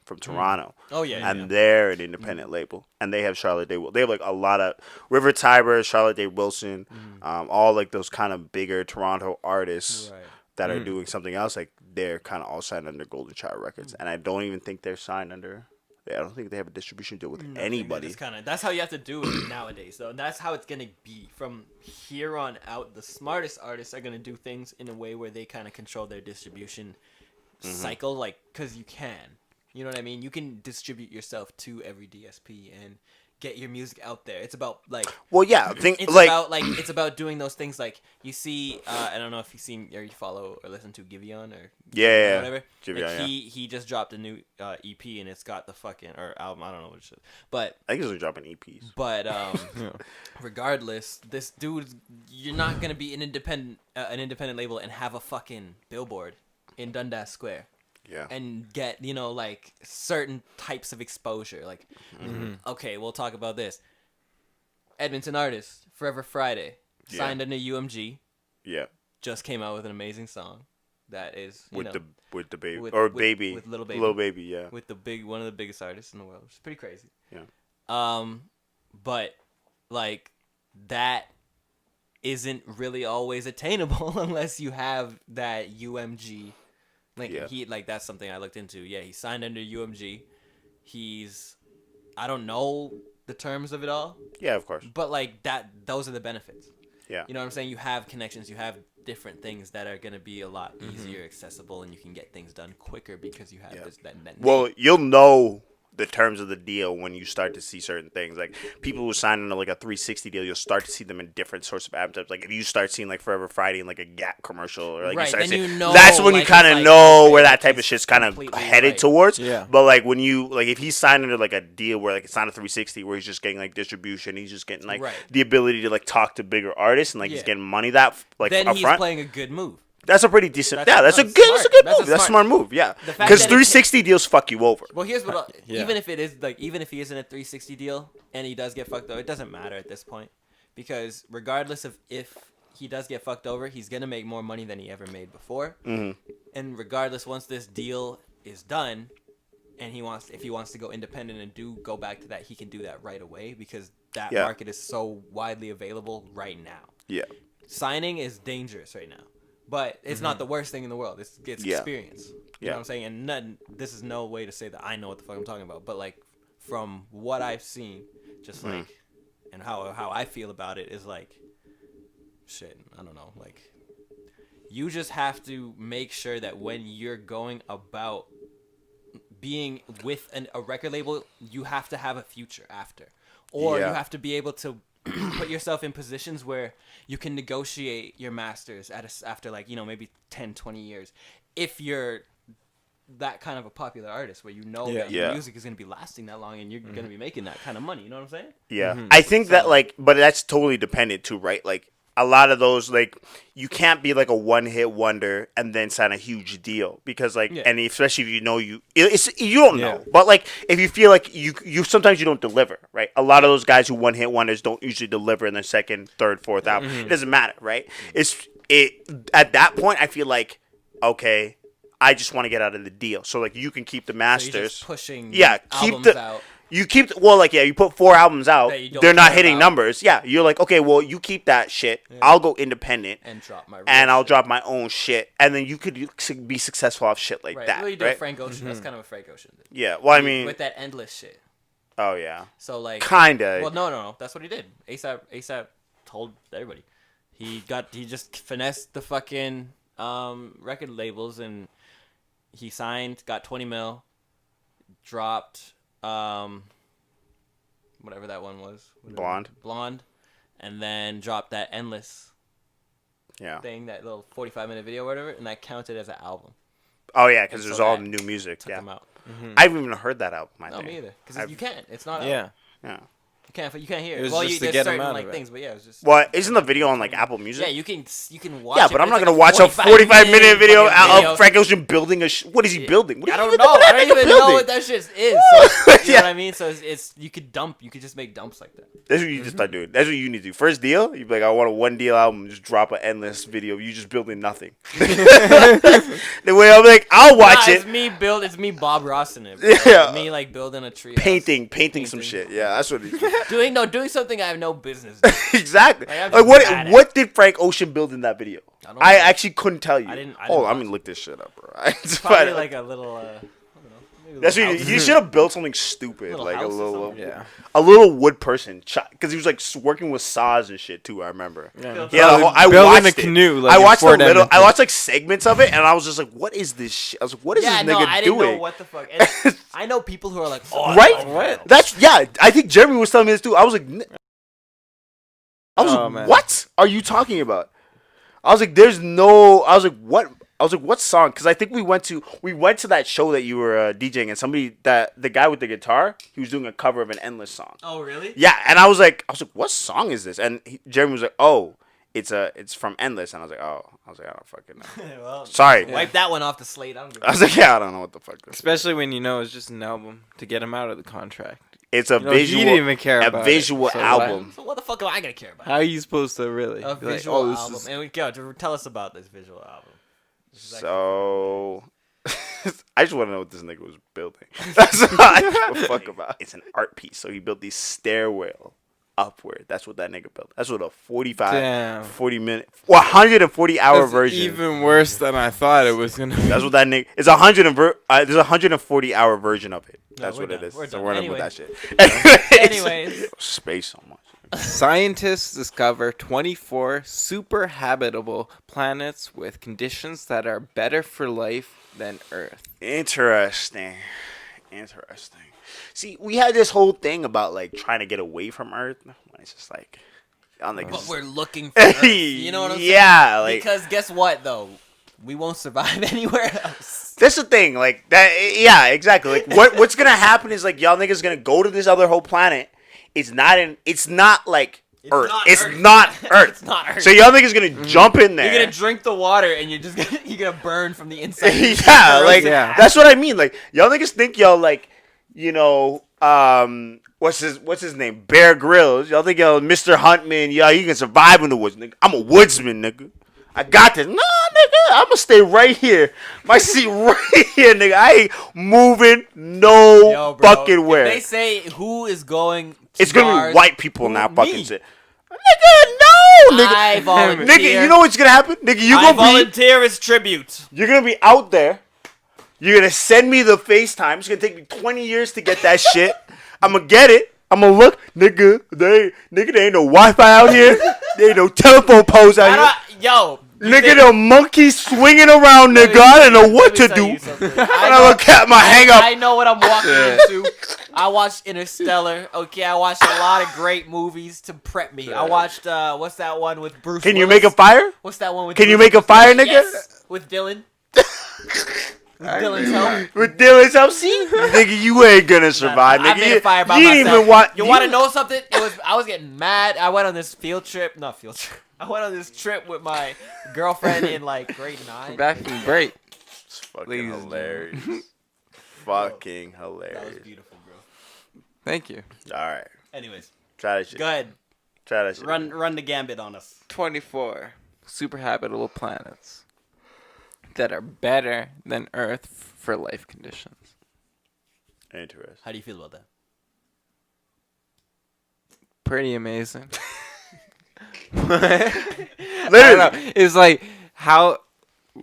from Toronto. Oh yeah, and they're an independent label, and they have Charlotte Day. They have like a lot of River Tiber, Charlotte Day Wilson, all like those kind of bigger Toronto artists. Right. That are doing something else, like they're kind of all signed under Golden Child Records, and I don't even think they're signed under. I don't think they have a distribution deal with anybody. That's how you have to do it nowadays, though. That's how it's gonna be from here on out. The smartest artists are gonna do things in a way where they kind of control their distribution cycle, like because you can. You know what I mean? You can distribute yourself to every DSP and get your music out there. It's about like it's about doing those things like you see. I don't know if you've seen or you follow or listen to Giveon or whatever. Giveon, like he just dropped a new EP and it's got the fucking or album. I don't know what it is, but I think he's dropping EPs. But regardless, this dude, you're not gonna be an independent label and have a fucking billboard in Dundas Square. Yeah. And get, like certain types of exposure. Like, okay, we'll talk about this. Edmonton artist, Forever Friday, signed under UMG. Yeah. Just came out with an amazing song that is with the baby with baby with Little Baby. Little Baby, yeah. With one of the biggest artists in the world. It's pretty crazy. Yeah. But like that isn't really always attainable unless you have that UMG. That's something I looked into. Yeah, he signed under UMG. I don't know the terms of it all. Yeah, of course. But like those are the benefits. Yeah. You know what I'm saying? You have connections, you have different things that are gonna be a lot easier accessible, and you can get things done quicker because you have that. Well, you'll know the terms of the deal when you start to see certain things. Like people who sign into like a 360 deal, you'll start to see them in different sorts of advertisements. Like if you start seeing like Forever Friday in like a Gap commercial, or like right, you start seeing, you know, that's when like, you kind of like, know okay, where that type of shit's kind of headed towards. Yeah. But like when you like if he's signed into like a deal where like it's not a 360 where he's just getting like distribution, he's just getting like the ability to like talk to bigger artists and like he's getting money that like then up he's front. Playing a good move. That's a pretty decent. That's a good move. That's a smart move. Yeah, because 360 deals fuck you over. Well, here's what. Even if it is like, even if he is in a 360 deal and he does get fucked over, it doesn't matter at this point, because regardless of if he does get fucked over, he's gonna make more money than he ever made before. Mm-hmm. And regardless, once this deal is done, and if he wants to go independent and go back to that, he can do that right away, because that market is so widely available right now. Yeah, signing is dangerous right now. But it's not the worst thing in the world. It's experience. You know what I'm saying? And this is no way to say that I know what the fuck I'm talking about. But, like, from what I've seen, just, like, and how I feel about it is, like, shit, I don't know. Like, you just have to make sure that when you're going about being with a record label, you have to have a future after. Or you have to be able to put yourself in positions where you can negotiate your masters after like, you know, maybe 10, 20 years. If you're that kind of a popular artist where you know that your music is going to be lasting that long and you're going to be making that kind of money. You know what I'm saying? Yeah. I think that like, but that's totally dependent too, right? Like a lot of those, like you can't be like a one-hit wonder and then sign a huge deal because like, and especially if you know you don't know, but like if you feel like you sometimes you don't deliver, right? A lot of those guys who one-hit wonders don't usually deliver in their second, third, fourth album. It doesn't matter, right? At that point, I feel like, okay, I just want to get out of the deal. So like you can keep the masters, so you're just pushing albums out. You keep you put 4 albums out. They're not hitting numbers. Yeah, you're like, okay, well, you keep that shit. Yeah. I'll go independent and drop my own shit, and then you could be successful off shit like that. Well, you do Frank Ocean. That's kind of a Frank Ocean thing. Yeah, well, I mean, with that endless shit. Oh yeah. So like, kinda. Well, no. That's what he did. ASAP told everybody. He just finessed the fucking record labels, and he signed, got 20 mil, dropped. Whatever that one was. Blonde. And then dropped that Endless thing, that little 45-minute video or whatever, and that counted as an album. Oh, yeah, because there's all new music. Took them out. I haven't even heard that album, I think. No, me either. Because you can't. It's not out. Yeah. You can't hear it. Well, just to get them out of it. Things, but yeah, it was just. Well, isn't the video on like Apple Music? Yeah, you can watch. Yeah, but I'm not gonna watch a 45-minute video of Frank Ocean building a. What is he building? I don't know. I don't even know what that shit is. So, you know what I mean? So it's you could just make dumps like that. That's what you just start doing. That's what you need to do. First deal, you be like, I want a 1 deal album. Just drop an endless video. You just building nothing. The way I'm like, I'll watch it. It's me Bob Ross in it. Bro. Yeah. Me like building a tree. Painting some shit. Yeah, that's what he's doing. Doing something I have no business doing. Exactly. Like what did Frank Ocean build in that video? I actually couldn't tell you. I'm gonna look this shit up, bro. It's probably like a little. I don't know. That's what you should have built something stupid, like a little wood person, because he was like working with saws and shit too. I remember. Yeah, I watched a canoe. Like I watched I watched like segments of it, and I was just like, "What is this shit?" I was like, "What is this nigga doing?" I didn't know what the fuck. I know people who are like, "Oh, right." What? I think Jeremy was telling me this too. I was like, "What are you talking about?" I was like, "What?" I was like, "What song?" Because I think we went to that show that you were DJing, and the guy with the guitar, he was doing a cover of an Endless song. Oh, really? Yeah, and I was like, "What song is this?" And Jeremy was like, "Oh, it's from Endless," and I was like, I don't fucking know. Well, sorry, wipe that one off the slate. I was like, I don't know what the fuck. Especially when you know it's just an album to get him out of the contract. It's a visual. He didn't even care about a visual album. So what the fuck am I gonna care about? How are you supposed to really? A visual album. And tell us about this visual album. So, I just want to know what this nigga was building. That's all I give a fuck about. It's an art piece. So he built these stairwell upward. That's what that nigga built. That's what a 40-minute, 140-hour version. Even worse than I thought it was gonna be. That's what that nigga. It's there's a 140-hour version of it. That's what it is. So we're done with that shit. Anyways, space so much. Scientists discover 24 super habitable planets with conditions that are better for life than Earth. Interesting. Interesting. See, we had this whole thing about like trying to get away from Earth. It's just like, but we're looking for Earth. You know what I'm saying? Yeah, like, because guess what though, we won't survive anywhere else. That's the thing, like that. Yeah, exactly. Like what's gonna happen is like y'all niggas gonna go to this other whole planet. It's not Earth. It's not Earth. It's not Earth. So y'all niggas gonna jump in there. You're gonna drink the water and you're gonna burn from the inside. That's what I mean. Like y'all niggas think y'all like, you know, what's his name? Bear Grylls. Y'all think y'all Mr. Huntman. Y'all you can survive in the woods, nigga. I'm a woodsman, nigga. I got this. Nah, nigga, I'ma stay right here. My seat right here, nigga. I ain't moving fucking where. If they say who is going to it's gonna Mars, be white people now fucking shit. Nigga, no, nigga. I volunteer. Nigga, you know what's gonna happen? Nigga, I volunteer as tribute. You're gonna be out there. You're gonna send me the FaceTime. It's gonna take me 20 years to get that shit. I'm gonna get it. I'm gonna look, nigga. There ain't no Wi-Fi out here. There ain't no telephone poles out here. Nigga, the monkeys swinging around, nigga. I don't know what to do. I look at my hang up. I know what I'm walking into. I watched Interstellar. Okay, I watched a lot of great movies to prep me. I watched what's that one with Bruce? Can Willis? you make a fire? What's that one with? Can you make a fire, nigga? Yes, with Dylan. With Dylan's help. With Dylan's help, see, nigga, you ain't gonna survive, nigga. I made a fire by myself. You want to know something? I was getting mad. I went on this I went on this trip with my girlfriend in like grade 9. Back from break. It's fucking hilarious. Fucking hilarious. That was beautiful, bro. Thank you. All right. Anyways, try that shit. Go ahead. Try that shit. Run the gambit on us. 24 super habitable planets that are better than Earth for life conditions. Interesting. How do you feel about that? Pretty amazing. Literally. I don't know. It's like how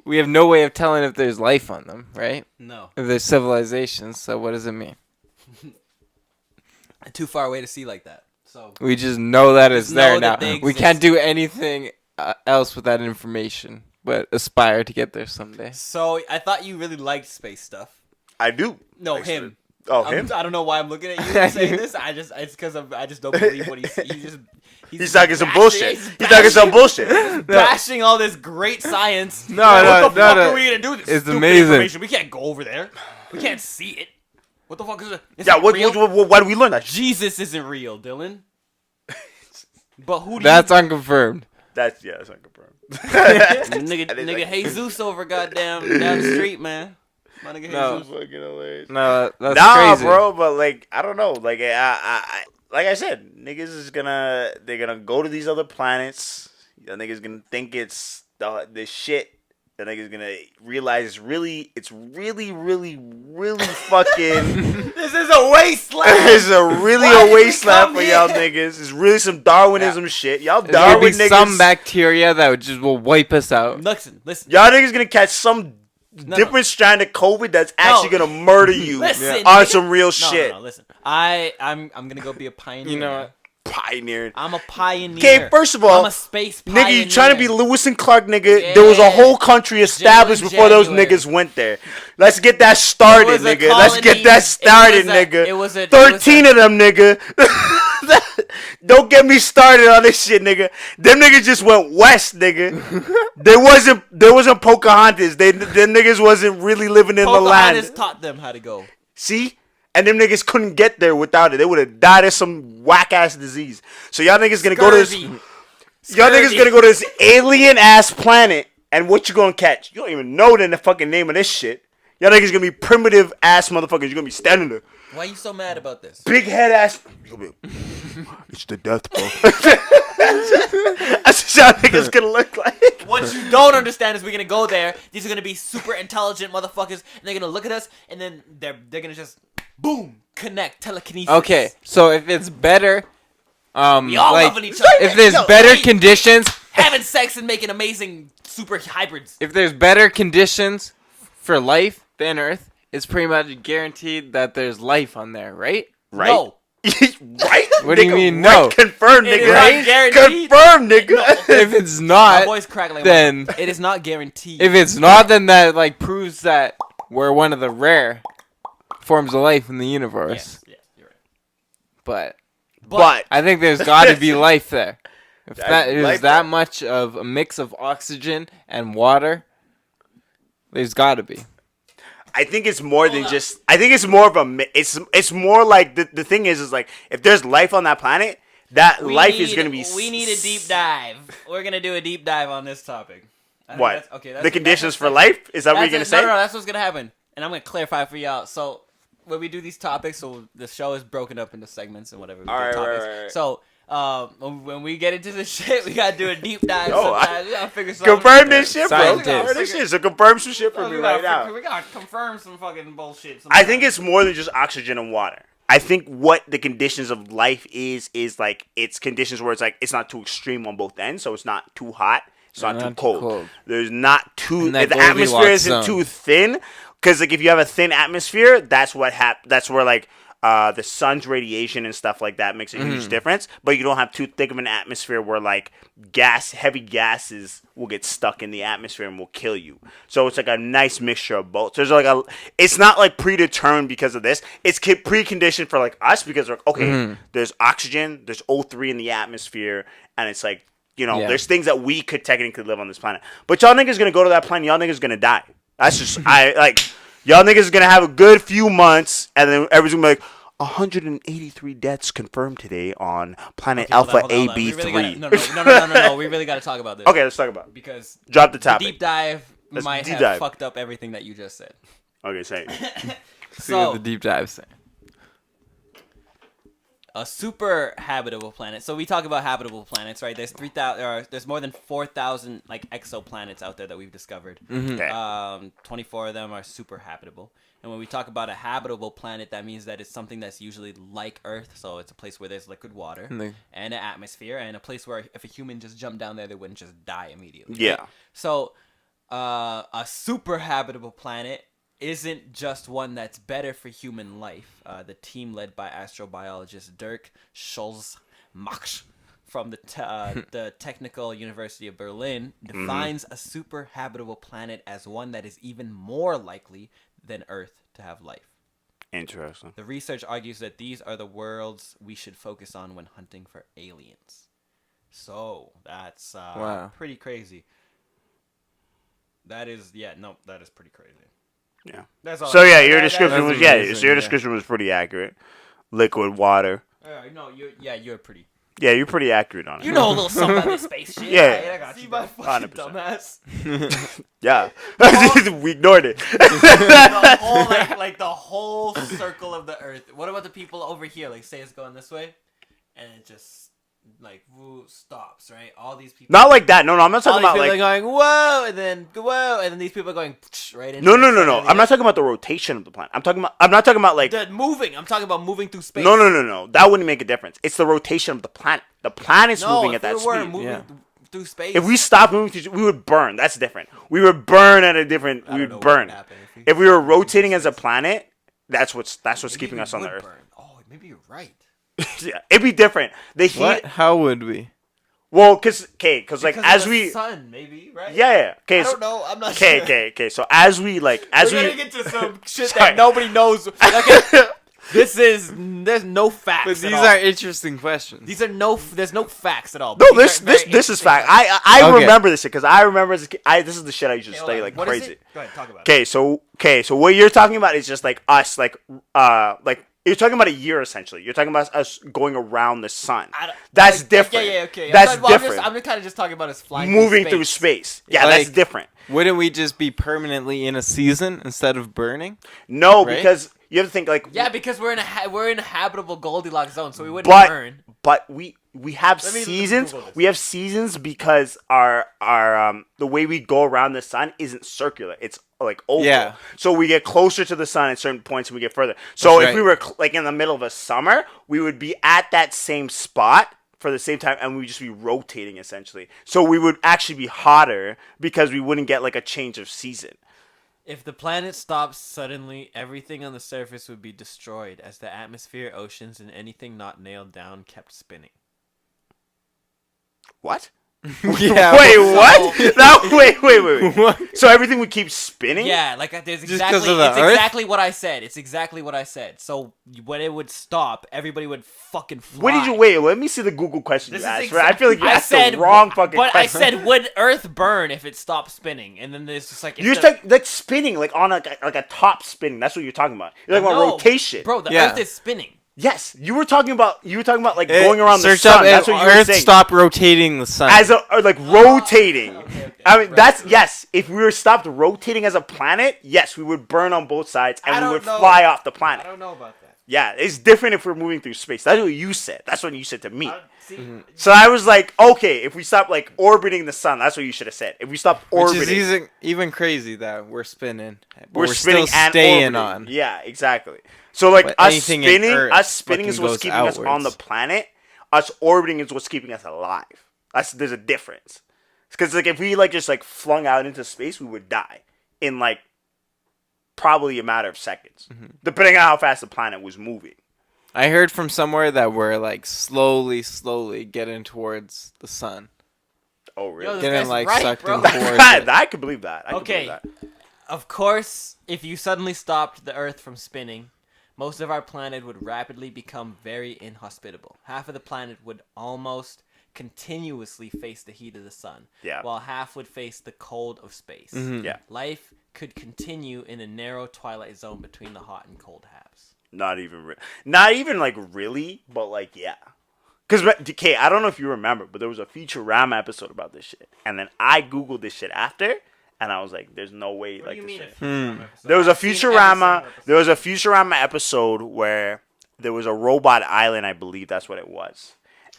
we have no way of telling if there's life on them, right? No. If there's civilizations, so what does it mean? Too far away to see like that. So we just know that it's there now. We can't do anything else with that information, but aspire to get there someday. So I thought you really liked space stuff. I do. No, him. Oh, him? I don't know why I'm looking at you and saying this. It's because I just don't believe what he's talking some bullshit. He's talking some bullshit. Bashing all this great science. No. What the fuck are we gonna do with this it's stupid amazing. information? We can't go over there. We can't see it. What the fuck is it? Why do we learn that? Jesus isn't real, Dylan. But who? That's unconfirmed. That's unconfirmed. nigga Jesus over goddamn down the street, man. My nigga Jesus. Fucking hilarious. No, that's crazy. Bro, but like I don't know. Like I like I said, niggas they're gonna go to these other planets. The niggas gonna think it's this shit. The niggas gonna realize it's really fucking. This is a wasteland. It's a wasteland for y'all niggas. It's really some Darwinism shit. Y'all Darwin niggas. Some bacteria that will wipe us out. Listen. Y'all niggas gonna catch some different strand of COVID that's actually gonna murder you on some real shit. No, listen. I'm gonna go be a pioneer. You know what? Pioneer. I'm a pioneer. Okay, first of all, I'm a space pioneer. Nigga, you trying to be Lewis and Clark, nigga. Yeah. There was a whole country established before those niggas went there. Let's get that started, nigga. Let's get that started, nigga. 13 of them, nigga. Don't get me started on this shit, nigga. Them niggas just went west, nigga. There wasn't Pocahontas. Them niggas wasn't really living in the land. Pocahontas taught them how to go. See? And them niggas couldn't get there without it. They would have died of some whack ass disease. So y'all niggas gonna go to this. Y'all niggas gonna go to this alien ass planet, and what you gonna catch? You don't even know the fucking name of this shit. Y'all niggas gonna be primitive ass motherfuckers. You're gonna be standing there. Why are you so mad about this? Big head ass. It's the death, bro. That's what y'all niggas gonna look like. What you don't understand is we're gonna go there. These are gonna be super intelligent motherfuckers, and they're gonna look at us, and then they're gonna just boom connect telekinesis. Okay, so if it's better, we all loving each other. If there's better conditions, having sex and making amazing super hybrids. If there's better conditions for life than Earth, it's pretty much guaranteed that there's life on there, right? Right. No. Right? What do you mean no? Confirmed, nigga. Right? Guaranteed. Confirmed, nigga. No. If it's not, my voice crackling. then it is not guaranteed. If it's not, then that like proves that we're one of the rare forms of life in the universe. Yes, you're right. But I think there's got to be life there. If that is that much of a mix of oxygen and water, there's got to be. I think it's more than just. I think it's more of a. It's more like the thing is like if there's life on that planet, life is going to be. We need a deep dive. We're gonna do a deep dive on this topic. What? The conditions for life? Is that what you're gonna say? No, that's what's gonna happen, and I'm gonna clarify for y'all. So when we do these topics, so the show is broken up into segments and whatever. Right. So. When we get into this shit, we gotta do a deep dive. We gotta figure something. Confirm this shit, bro. Confirm this shit. So confirm some shit for me right now. We gotta confirm some fucking bullshit. I think it's more than just oxygen and water. I think what the conditions of life is like it's conditions where it's like it's not too extreme on both ends, so it's not too hot, it's not too cold. There's not too the atmosphere isn't too thin, because like if you have a thin atmosphere, that's what that's where like. The sun's radiation and stuff like that makes a huge difference, but you don't have too thick of an atmosphere where like heavy gases will get stuck in the atmosphere and will kill you. So it's like a nice mixture of both. So there's like it's not like predetermined because of this. It's preconditioned for like us because we're okay. There's oxygen, there's O3 in the atmosphere, and it's like there's things that we could technically live on this planet. But y'all niggas gonna go to that planet. Y'all niggas gonna die. That's just Y'all niggas is going to have a good few months, and then everyone's going to be like, 183 deaths confirmed today on planet Alpha AB3. No. We really got to talk about this. Okay, let's talk about it. Because drop the topic. The deep dive might have fucked up everything that you just said. Okay, say it. So the deep dive thing. A super habitable planet. So we talk about habitable planets, right? There's 3,000. There's more than 4,000 like exoplanets out there that we've discovered. Okay. 24 of them are super habitable. And when we talk about a habitable planet, that means that it's something that's usually like Earth. So it's a place where there's liquid water and an atmosphere, and a place where if a human just jumped down there, they wouldn't just die immediately. Yeah. Right? So a super habitable planet isn't just one that's better for human life. The team led by astrobiologist Dirk Scholz-Mach from the Technical University of Berlin defines a super habitable planet as one that is even more likely than Earth to have life. Interesting. The research argues that these are the worlds we should focus on when hunting for aliens. So that's pretty crazy. That is pretty crazy. Yeah. That's all. So your description was pretty accurate. Liquid water. You're pretty. Yeah, you're pretty accurate on it. You know a little something about this space shit. Yeah. I got you. My fucking dumbass. Yeah. We ignored it. the whole circle of the Earth. What about the people over here? Like, say it's going this way, and it just stops, right? All these people. Not like that. No, I'm not talking about like going whoa, and then these people are going right into. No. I'm not talking about the rotation of the planet. I'm not talking about like moving. I'm talking about moving through space. No. That wouldn't make a difference. It's the rotation of the planet. The planet's moving at that speed. Through space. If we stopped moving, we would burn. That's different. We would burn at a different. We would burn. If we were rotating as a planet, that's what's keeping us on the Earth. Burn. Oh, maybe you're right. Yeah, it'd be different. The heat. What? How would we? Well, because like as we sun maybe right. Yeah. Okay. I don't know. I'm not sure. Okay. So as we we're gonna get to some shit that nobody knows. There's no facts. But these are interesting questions. There's no facts at all. No, this is fact. I remember this shit because I remember this is the shit I used to study like crazy. Go ahead, talk about it. So what you're talking about is just like us, like you're talking about a year essentially. You're talking about us going around the sun. That's different. Yeah, okay. That's different. I'm kind of just talking about us flying, moving through space. Yeah, that's different. Wouldn't we just be permanently in a season instead of burning? No, right? Because you have to think like because we're in a habitable Goldilocks zone, so we wouldn't burn. But we have seasons. We have seasons because our the way we go around the sun isn't circular. It's like oval. Yeah. So we get closer to the sun at certain points and we get further. So if we were like in the middle of a summer, we would be at that same spot for the same time and we would just be rotating essentially. So we would actually be hotter because we wouldn't get like a change of season. If the planet stopped suddenly, everything on the surface would be destroyed as the atmosphere, oceans, and anything not nailed down kept spinning. What? Yeah. Wait, what? No, wait. What? So everything would keep spinning? Yeah, like there's Just 'cause exactly of the it's Earth? exactly what I said. It's exactly what I said. So when it would stop, everybody would fucking fly. What did you wait? Let me see the Google question This you is asked. I feel like you asked the wrong fucking but question. I said, would Earth burn if it stopped spinning? And then there's just like You're just like spinning, like on like a top spinning. That's what you're talking about. You're talking about rotation, bro. The Yeah. Earth is spinning. Yes, you were talking about like going around the Search sun. up That's what you were Earth saying. stop rotating the sun. As or like rotating. Okay. I mean, Right, that's right. yes. If we were stopped rotating as a planet, yes, we would burn on both sides and I we don't would know. fly off the I planet. don't know about that. Yeah, it's different if we're moving through space. That's what you said. That's what you said to me. See, So I was like, okay, if we stop like orbiting the sun, that's what you should have said. If we stopped orbiting, Which is even crazy that we're spinning. But we're spinning still and staying orbiting. on. Yeah, exactly. So like But us anything in spinning, Earth is what's goes keeping us on the outwards. planet. Us orbiting is what's keeping us alive. There's a difference. Because like if we like just like flung out into space, we would die in like probably a matter of seconds, depending on how fast the planet was moving. I heard from somewhere that we're like slowly getting towards the sun. Oh really? Yo, this Getting guy's like right, sucked bro. in towards it. I could believe that. Okay. Of course, if you suddenly stopped the Earth from spinning, most of our planet would rapidly become very inhospitable. Half of the planet would almost continuously face the heat of the sun, while half would face the cold of space. Yeah. Life could continue in a narrow twilight zone between the hot and cold halves. Not even like really, but like yeah. Because okay, I don't know if you remember, but there was a Futurama episode about this shit, and then I googled this shit after. And I was like, "There's no way." What like do you mean? there was a I've seen every Futurama. single episode. There was a Futurama episode where there was a robot island. I believe that's what it was.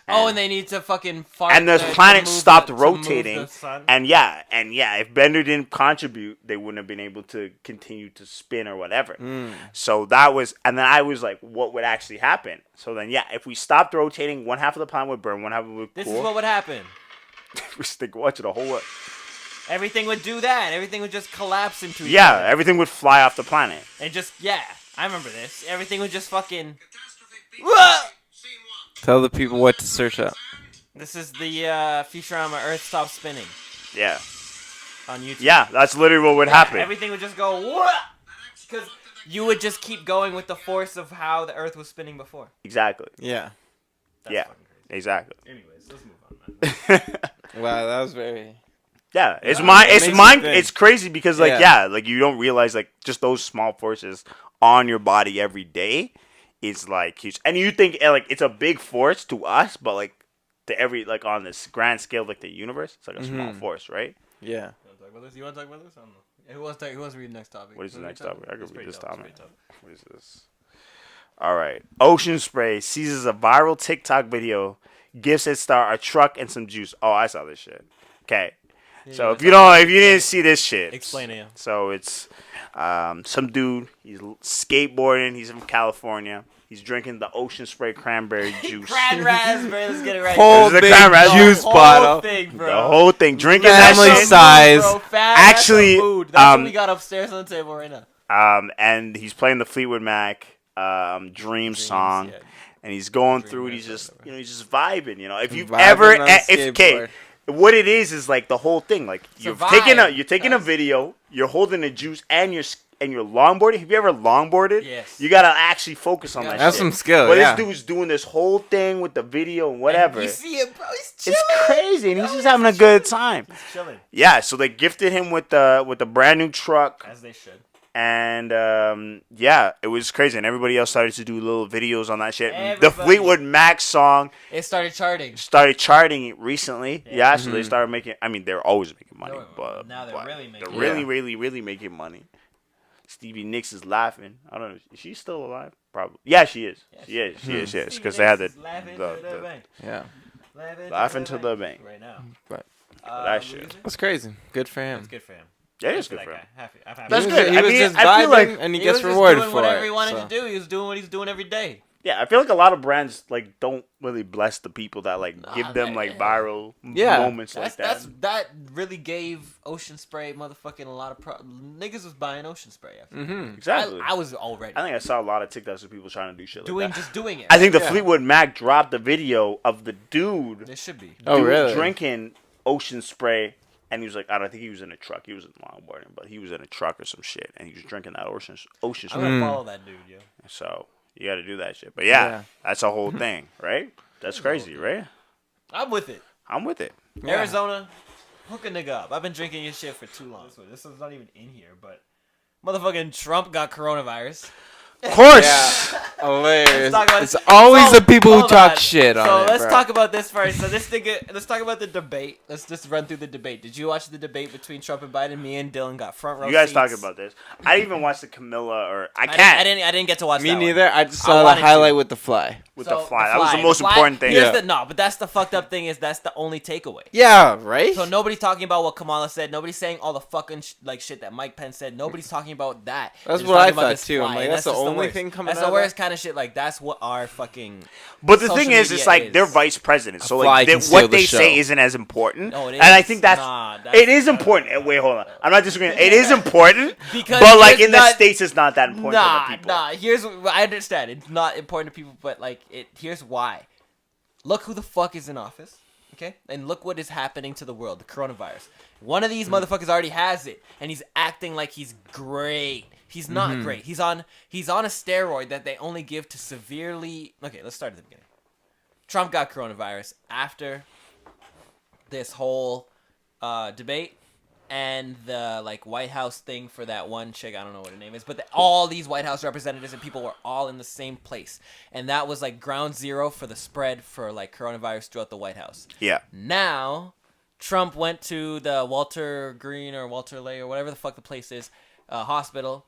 And they need to fucking fart. And the to planet move stopped to move rotating. the sun. And yeah, if Bender didn't contribute, they wouldn't have been able to continue to spin or whatever. So that was, and then I was like, what would actually happen? So then yeah, if we stopped rotating, one half of the planet would burn, one half would cool. This is what would happen. We stick watching the whole world. Everything would do that. Everything would just collapse into each Yeah, other. everything would fly off the planet. And just, I remember this. Everything would just fucking... Tell the people what to search up. This is the Futurama Earth Stops Spinning Yeah. on YouTube. Yeah, that's literally what would happen. Everything would just go... Because you would just keep going with the force of how the Earth was spinning before. Exactly. Yeah. That's Yeah. fucking crazy. Exactly. Anyways, let's move on, man. Wow, that was very... Yeah, it's Yeah, mine. it It's makes mine. you think. It's crazy because like Yeah. like you don't realize like just those small forces on your body every day is like huge, and you think like it's a big force to us, but like to every like on this grand scale of like the universe, it's like a small force, right? Yeah. You want to talk about this? I don't know. Who wants to read the next topic? What is the next topic? I could read this topic. It's pretty tough. What is this? All right, Ocean Spray seizes a viral TikTok video, gives its star a truck and some juice. Oh, I saw this shit. Okay. So if you didn't see this shit, Explain it. So it's some dude. He's skateboarding. He's from California. He's drinking the Ocean Spray cranberry juice. Cran raspberry. Let's get it right. Whole This is a big cran raspberry. juice The whole bottle. thing, bro. The whole thing. Drinking Family that shit. size. Bro, fat Actually, ass food. That's what we got upstairs on the table right now. And he's playing the Fleetwood Mac Dream song. yeah. And he's going Dream through it. Mac, He's just whatever. he's just vibing. If you've Vibing ever, on a skateboard. what it is like the whole thing. Like you're vibe, taking a video, you're holding a juice, and you're longboarding. Have you ever longboarded? Yes. You gotta actually focus on that. That's shit. some skill, But yeah. this dude's doing this whole thing with the video and whatever. You see it, bro. He's chilling. It's crazy, and he's just having a good time. He's chilling. Yeah. So they gifted him with the brand new truck. As they should. And it was crazy, and everybody else started to do little videos on that shit. The Everybody. Fleetwood Mac song It started charting. started charting recently. Yeah, so Mm-hmm. they started making. I mean, they're always making money, No, but now they're really making They're money. really, Yeah. really, really making money. Stevie Nicks is laughing. I don't know. Is she still alive? Probably. Yeah, she is. Yeah, She is. Stevie Because they had Nicks is laughing to the bank. Yeah. Laughing to the bank. Right now. But that shit. that's crazy. Good for him. That's good for him. Yeah, it's Good good for for that him. guy. Happy. I'm happy. That's he good. Was, he I was mean, just I feel vibing, like and he He gets was just rewarded doing for whatever it. he wanted so. to do. He was doing what he's doing every day. Yeah, I feel like a lot of brands like don't really bless the people that like give them like viral moments like that. That really gave Ocean Spray motherfucking a lot of niggas was buying Ocean Spray after. Mm-hmm. Exactly. I was already I think I saw a lot of TikToks of people trying to do shit like that. just doing it. I think the Yeah. Fleetwood Mac dropped the video of the dude There should be. Oh, really? drinking ocean spray. And he was like, I don't think he was in a truck. He was in longboarding, but he was in a truck or some shit. And he was drinking that ocean spray. I'm going to follow that dude, yo. So you got to do that shit. But yeah, that's a whole thing, right? That's crazy, right? I'm with it. I'm with it. Yeah. Arizona, hook a nigga up. I've been drinking your shit for too long. This is not even in here, but motherfucking Trump got coronavirus. Of course. Yeah. Hilarious. It's always the people who talk shit on it. So let's talk about this first. So let's talk about the debate. Let's just run through the debate. Did you watch the debate between Trump and Biden? Me and Dylan got front row. You guys seats. talking about this? I didn't even watch the Camilla or I didn't get to watch. Me that neither. One. I just saw the highlight with the fly. With the fly. That was the most important thing. But that's the fucked up thing is that's the only takeaway. Yeah, right? So nobody's talking about what Kamala said. Nobody's saying all the fucking shit that Mike Pence said. Nobody's talking about that. That's what I thought too. I'm like, that's the only thing coming out. That's the worst kind of shit. Like that's what our fucking. But the thing is, it's like they're vice presidents, so like what they say isn't as important. No, it is. And I think that's it is important. Wait, hold on. I'm not disagreeing. It is important, but like in the States, it's not that important to the people. Here's I understand. It's not important to people, but like here's why. Look who the fuck is in office, okay? And look what is happening to the world, the coronavirus. One of these motherfuckers already has it, and he's acting like he's great. He's not great. He's on a steroid that they only give to severely. Okay, let's start at the beginning. Trump got coronavirus after this whole debate and the like White House thing for that one chick. I don't know what her name is, but all these White House representatives and people were all in the same place, and that was like ground zero for the spread for like coronavirus throughout the White House. Yeah. Now, Trump went to the Walter Green or Walter Lay or whatever the fuck the place is, hospital.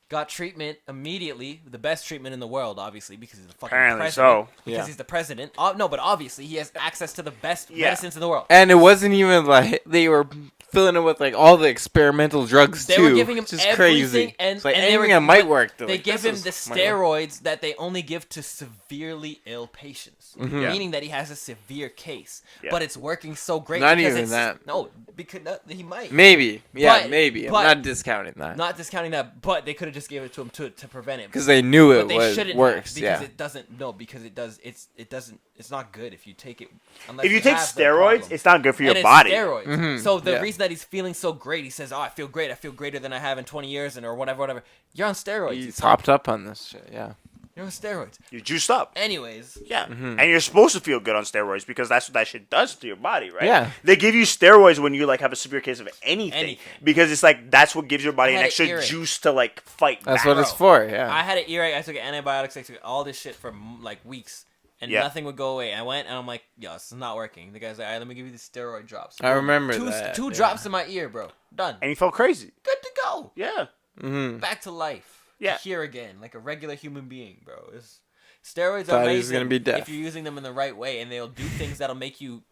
Got treatment immediately, the best treatment in the world, obviously, because he's the fucking president. Because he's the president. No, but obviously he has access to the best medicines in the world. And it wasn't even like they were filling it with like all the experimental drugs they too. They were giving him which is everything, crazy. and it's like and anything that might work. They give him the steroids that they only give to severely ill patients, meaning that he has a severe case. Yeah. But it's working so great. Not even that. No, because he might. Maybe, maybe. I'm not discounting that. Not discounting that, but they could have just gave it to him to prevent it because they knew it works. Because it doesn't. No, because it does. It doesn't. It's not good if you take it. If you take steroids, it's not good for your body. Steroids. Mm-hmm. So the reason that he's feeling so great, he says, "Oh, I feel great. I feel greater than I have in 20 years, or whatever." You're on steroids. He's hopped up on this shit. Yeah. You're on steroids. You're juiced up. Anyways. Yeah. Mm-hmm. And you're supposed to feel good on steroids because that's what that shit does to your body, right? Yeah. They give you steroids when you like have a severe case of anything. Because it's like that's what gives your body an extra juice to like fight That's back. what it's for, yeah. I had an earache. I took antibiotics. I took all this shit for like weeks. And nothing would go away. I went and I'm like, yo, this is not working. The guy's like, all right, let me give you the steroid drops. I remember that. Two drops in my ear, bro. Done. And you felt crazy. Good to go. Yeah. Mm-hmm. Back to life. Yeah. Here again, like a regular human being, bro. Steroids are amazing gonna be deaf. if you're using them in the right way, and they'll do things that'll make you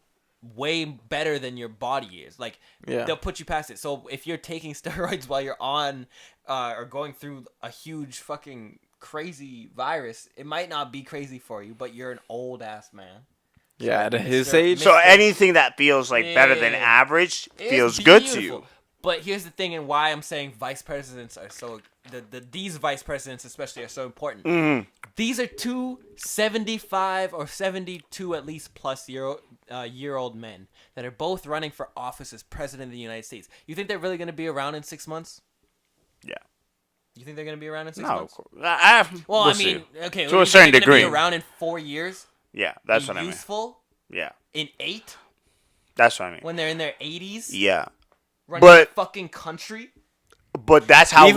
way better than your body is. Like, they'll put you past it. So if you're taking steroids while you're on or going through a huge fucking crazy virus, it might not be crazy for you, but you're an old ass man. Yeah, at his age. So anything that feels like better than average feels good to you. But here's the thing, and why I'm saying vice presidents are so these vice presidents especially are so important. Mm-hmm. These are two 75 or 72 at least plus year old men that are both running for office as president of the United States. You think they're really going to be around in 6 months? Yeah. You think they're going to be around in 6 months? We'll I see. mean, okay. To a certain degree. Be around in 4 years? Yeah, that's what I mean. Useful? Yeah. In 8? That's what I mean. When they're in their 80s? Yeah. Running a fucking country? But that's how,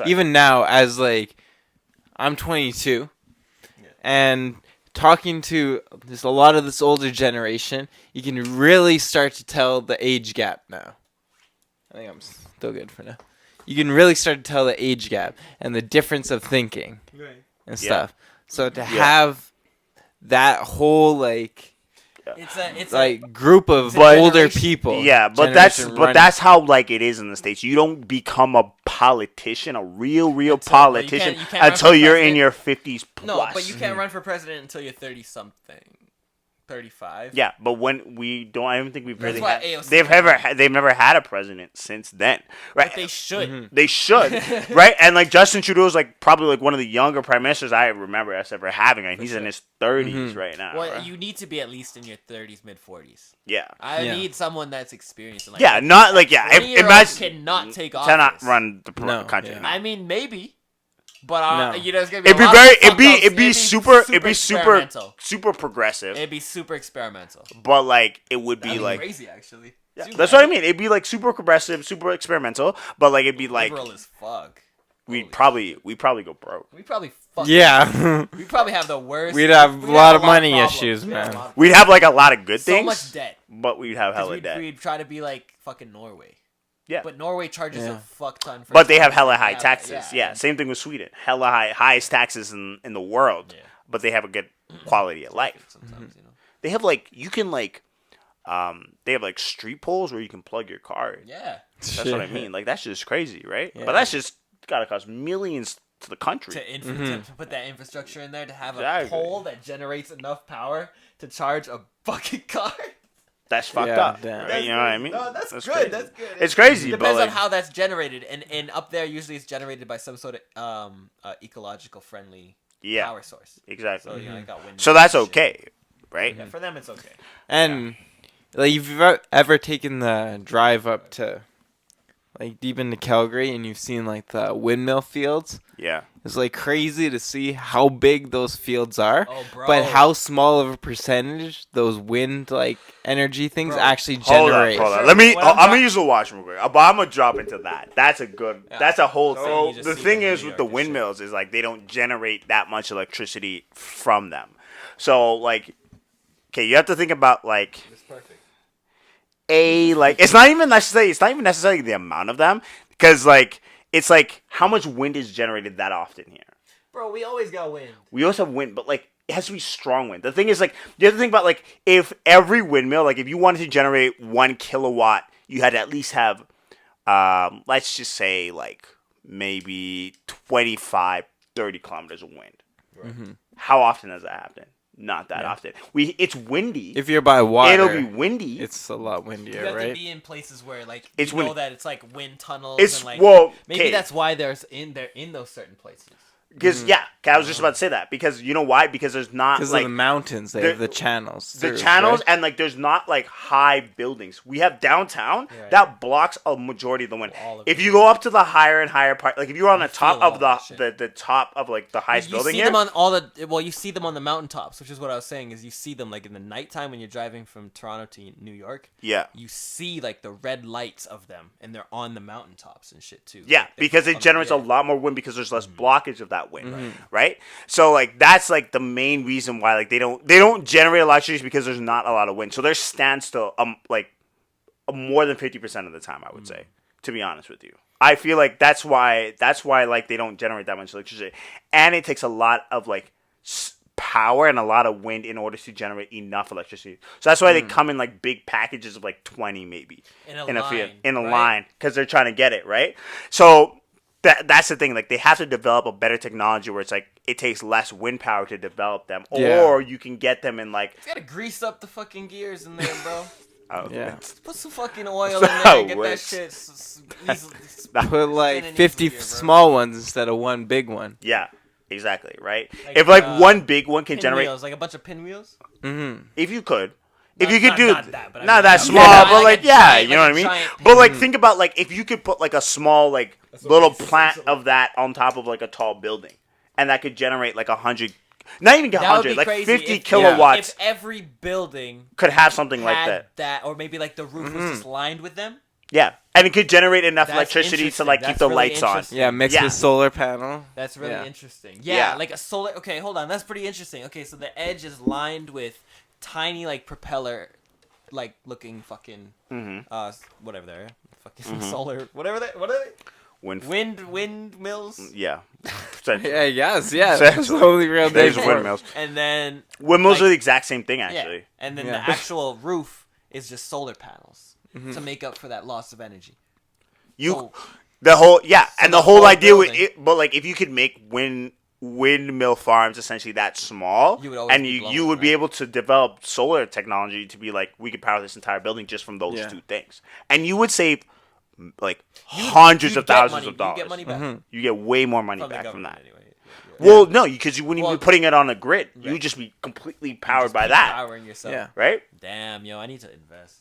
even now, as, like, I'm 22, and talking to just a lot of this older generation, you can really start to tell the age gap now. I think I'm still good for now. You can really start to tell the age gap and the difference of thinking and stuff. So to have that whole, like... It's like group of older people. Yeah, but that's how like it is in the States. You don't become a politician, a real politician, you can't until you're in your 50s plus. No, but you can't run for president until you're 30 something. 35. Yeah, but when we don't, I don't think we've really That's had. why They've never had a president since then, right? But they should. Mm-hmm. They should, right? And like Justin Trudeau is like probably like one of the younger prime ministers I remember us ever having. And he's in his 30s right now. Well, right? you need to be at least in your 30s, mid 40s. Yeah. I need someone that's experienced. In, like, Yeah, not like imagine cannot take office. Cannot run the country. Yeah. I mean, maybe. But No. it's gonna be. It'd be super progressive. It'd be super experimental. But like it would be That'd like crazy, actually. yeah, that's what I mean. It'd be like super progressive, super experimental. But like it'd be like liberal as fuck. we'd probably go broke. We probably fuck. Yeah. We probably have the worst. We'd have a lot of money problems. issues, We'd have man. We'd have like a lot of good so things. much debt. But we'd have hella We'd, debt. we'd try to be like fucking Norway. Yeah. But Norway charges a fuck ton for. But they have hella high Yeah, taxes. Yeah. Same thing with Sweden. Hella highest taxes in the world. Yeah. But they have a good quality of life. Sometimes, you know. They have like you can like they have like street poles where you can plug your car in. Yeah. That's what I mean. Like that's just crazy, right? Yeah. But that's just gotta cost millions to the country. To put that infrastructure in there to have Exactly. a pole that generates enough power to charge a fucking car. That's fucked Yeah, up. damn. Right? You know what I mean? No, that's good. Crazy. That's good. It's crazy, Depends but like, on how that's generated, and up there usually it's generated by some sort of ecological friendly power source. exactly. So you know, I got wind. So that's okay, right? Yeah, for them it's okay. And like, you've ever taken the drive up to like deep into Calgary and you've seen like the windmill fields? Yeah. It's like crazy to see how big those fields are, Oh, bro. but how small of a percentage those wind like energy things Bro, actually Hold generate. on. Let me. When I'm gonna use the washroom real quick. But I'm gonna drop into that. That's a good. Yeah. That's a whole So thing. you just The see thing them in is New with the York and shit. windmills is like they don't generate that much electricity from them. So like, okay, you have to think about like It's perfect. it's not even necessarily the amount of them because like it's like how much wind is generated that often here. Bro, we always got wind. We also have wind, but like it has to be strong wind. The thing is like you have to think about like if every windmill, like if you wanted to generate 1 kilowatt, you had to at least have let's just say like maybe 25, 30 kilometers of wind. Right. Mm-hmm. How often does that happen? Not that often. It's windy. If you're by water, It'll be windy. it's a lot You windier, have to right? be in places where like It's you know windy. that it's like wind tunnels It's and like maybe okay. that's why they're in those certain places. Because I was just about to say that because you know why? Because there's not Because like of the mountains, they the- have the channels. the through, channels right? and like there's not like high buildings. We have downtown Right. that blocks a majority of the wind. All of If it. you go up to the higher and higher part, like if you're on the top feel all of that shit. the top of like the highest You building see here, them on all the you see them on the mountaintops, which is what I was saying. Is you see them like in the nighttime when you're driving from Toronto to New York. yeah. You see like the red lights of them, and they're on the mountaintops and shit too. Yeah, Like, they because it come- generates a yeah. lot more wind because there's less blockage of that wind, right? So like that's like the main reason why like they don't generate electricity because there's not a lot of wind. So there's standstill like more than 50% of the time, I would say, to be honest with you. I feel like that's why like they don't generate that much electricity, and it takes a lot of like power and a lot of wind in order to generate enough electricity. So that's why they come in like big packages of like 20 maybe In a field line, in a right? line because they're trying to get it right. So that's the thing. Like they have to develop a better technology where it's like it takes less wind power to develop them, Yeah. or you can get them in like You gotta grease up the fucking gears in there, bro. Yeah. Put some fucking oil in there and get that Wait. shit easily. Put like spinning 50 easier, bro. small ones instead of one big one. Yeah, exactly, right? Like, If like one big one can generate, Pinwheels, like a bunch of pinwheels. Mm-hmm. if you could. If Not- you could not- do not that, but I not mean, that like, small, yeah, but like like a yeah, giant- you know like what I a mean. giant But like think about like if you could put like a small like little plant of that on top of like a tall building, and that could generate like 100, not even That would 100, be like crazy 50 if- kilowatts If every building could have something like had that. or maybe like the roof was just lined with them. Yeah, and it could generate enough That's electricity to interesting. like keep That's the really lights on. interesting. Yeah, mixed Yeah. with solar panel. That's really Yeah. interesting. Yeah. Yeah, like a solar. Okay, hold on. That's pretty interesting. Okay, so the edge is lined with tiny like propeller, like looking fucking whatever they are, fucking solar whatever they what are they? Windmills. Yeah. Yeah, yes, yeah. Essentially. That's totally real There's name for it. windmills. And then Windmills like- are the exact same thing, yeah, actually. and then Yeah. the actual roof is just solar panels to make up for that loss of energy. You, So- the whole and the the whole whole idea with building- it, but like if you could make wind windmill farms essentially that small, and you would be able to develop solar technology to be like, we could power this entire building just from those two things, and you would save like hundreds of thousands of dollars. You get money back. You get way more money back from that. Anyway. Well, no, because you wouldn't be putting it on a grid. You would just be completely powered by that. Powering yourself. Yeah. Right? Damn, yo, I need to invest.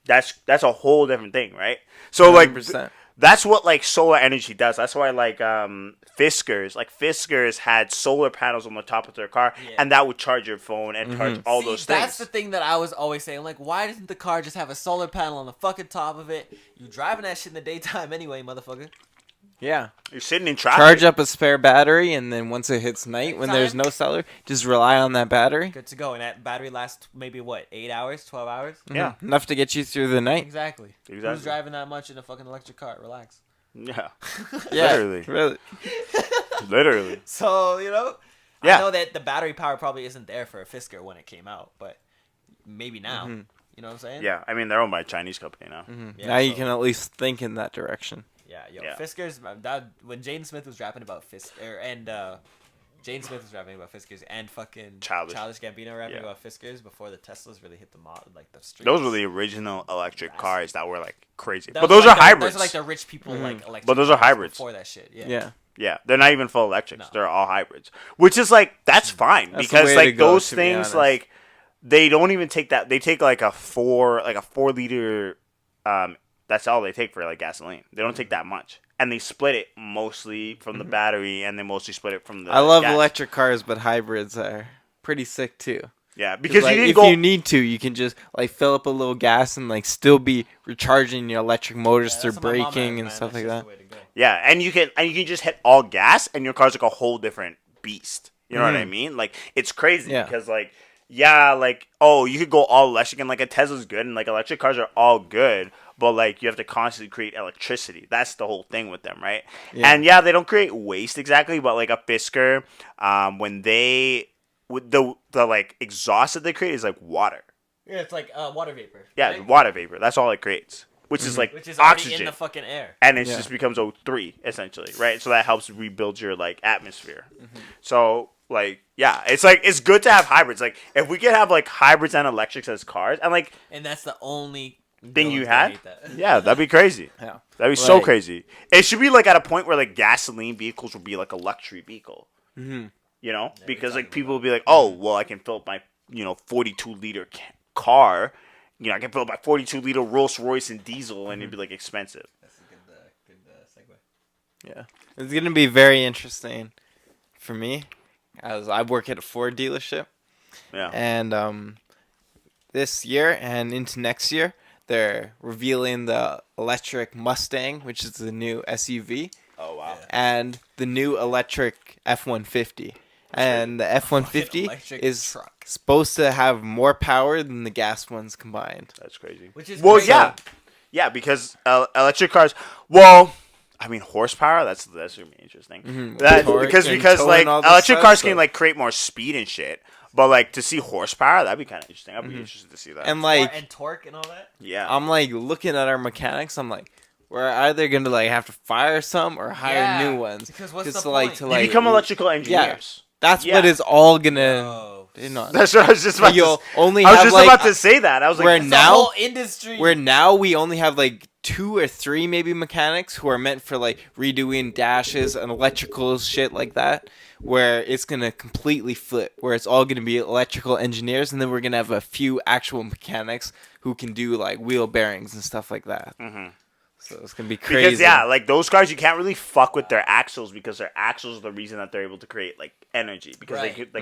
That's a whole different thing, right? So 100%. like that's what like solar energy does. That's why like Fiskars had solar panels on the top of their car, and that would charge your phone and charge all those things. That's the thing that I was always saying. Like, why doesn't the car just have a solar panel on the fucking top of it? You driving that shit in the daytime anyway, motherfucker. Yeah. You're sitting in traffic. Charge up a spare battery, and then once it hits night, when there's no solar, just rely on that battery. Good to go. And that battery lasts maybe, 8 hours, 12 hours? Yeah. Enough to get you through the night. Exactly. Who's driving that much in a fucking electric car? Relax. Yeah. Literally. Literally. So, I know that the battery power probably isn't there for a Fisker when it came out, but maybe now. You know what I'm saying? Yeah. I mean, they're owned by a Chinese company now. Yeah, now you can at least think in that direction. Yeah, Fiskars. When Jaden Smith was rapping about Fiskars, and Jaden Smith was rapping about Fiskars, and fucking Childish Gambino rapping about Fiskars before the Teslas really hit the streets. Those were the original electric cars that were like crazy, but those are hybrids. Those are like the rich people like electric. But those are hybrids before that shit. Yeah, they're not even full electrics. No. They're all hybrids, which is like that's fine because like those things like they don't even take that. They take like a 4 liter. That's all they take for like gasoline. They don't take that much, and they split it mostly from the battery, and they mostly split it from the. I love gas. Electric cars, but hybrids are pretty sick too. Yeah, because like, you you need to, you can just like fill up a little gas and like still be recharging your electric motors through braking and stuff like that. Yeah, and you can just hit all gas, and your car's like a whole different beast. You know what I mean? Like it's crazy because like. Yeah, like, you could go all electric, and, like, a Tesla's good, and, like, electric cars are all good, but, like, you have to constantly create electricity. That's the whole thing with them, right? Yeah. And, they don't create waste exactly, but, like, a Fisker, when with the like, exhaust that they create is, like, water. Yeah, it's like water vapor. Yeah, right? Water vapor. That's all it creates, which is, like, oxygen. In the fucking air. And it just becomes O3, essentially, right? So that helps rebuild your, like, atmosphere. So... Like, it's good to have hybrids. Like, if we could have, like, hybrids and electrics as cars, and that's the only thing you had? Yeah, that'd be crazy. Yeah. That'd be so crazy. It should be, like, at a point where, like, gasoline vehicles would be, like, a luxury vehicle. You know? Because, like, people would be like, oh, well, I can fill up my, 42-liter car. I can fill up my 42-liter Rolls-Royce and diesel, and it'd be, like, expensive. That's a good segue. Yeah. It's going to be very interesting for me. As I work at a Ford dealership, and this year and into next year, they're revealing the electric Mustang, which is the new SUV. Oh wow! And the new electric F-150, and the F-150 is supposed to have more power than the gas ones combined. That's crazy. Which is crazy. Yeah, because electric cars. Well. I mean, horsepower. That's gonna be interesting. Because like electric cars can like create more speed and shit. But like to see horsepower, that'd be kind of interesting. I'd be interested to see that. And like and torque and all that. Yeah. I'm like looking at our mechanics. I'm like, we're either gonna like have to fire some or hire new ones. Because what's the point? To you become electrical engineers. That's what is all gonna. That's what I was just about to only I was just about to say that. I was like, the whole industry. Where now we only have like 2 or 3 maybe mechanics who are meant for like redoing dashes and electrical shit like that, where it's gonna completely flip, where it's all gonna be electrical engineers, and then we're gonna have a few actual mechanics who can do like wheel bearings and stuff like that. So it's gonna be crazy. Because like those cars, you can't really fuck with their axles because their axles are the reason that they're able to create like energy. Because they could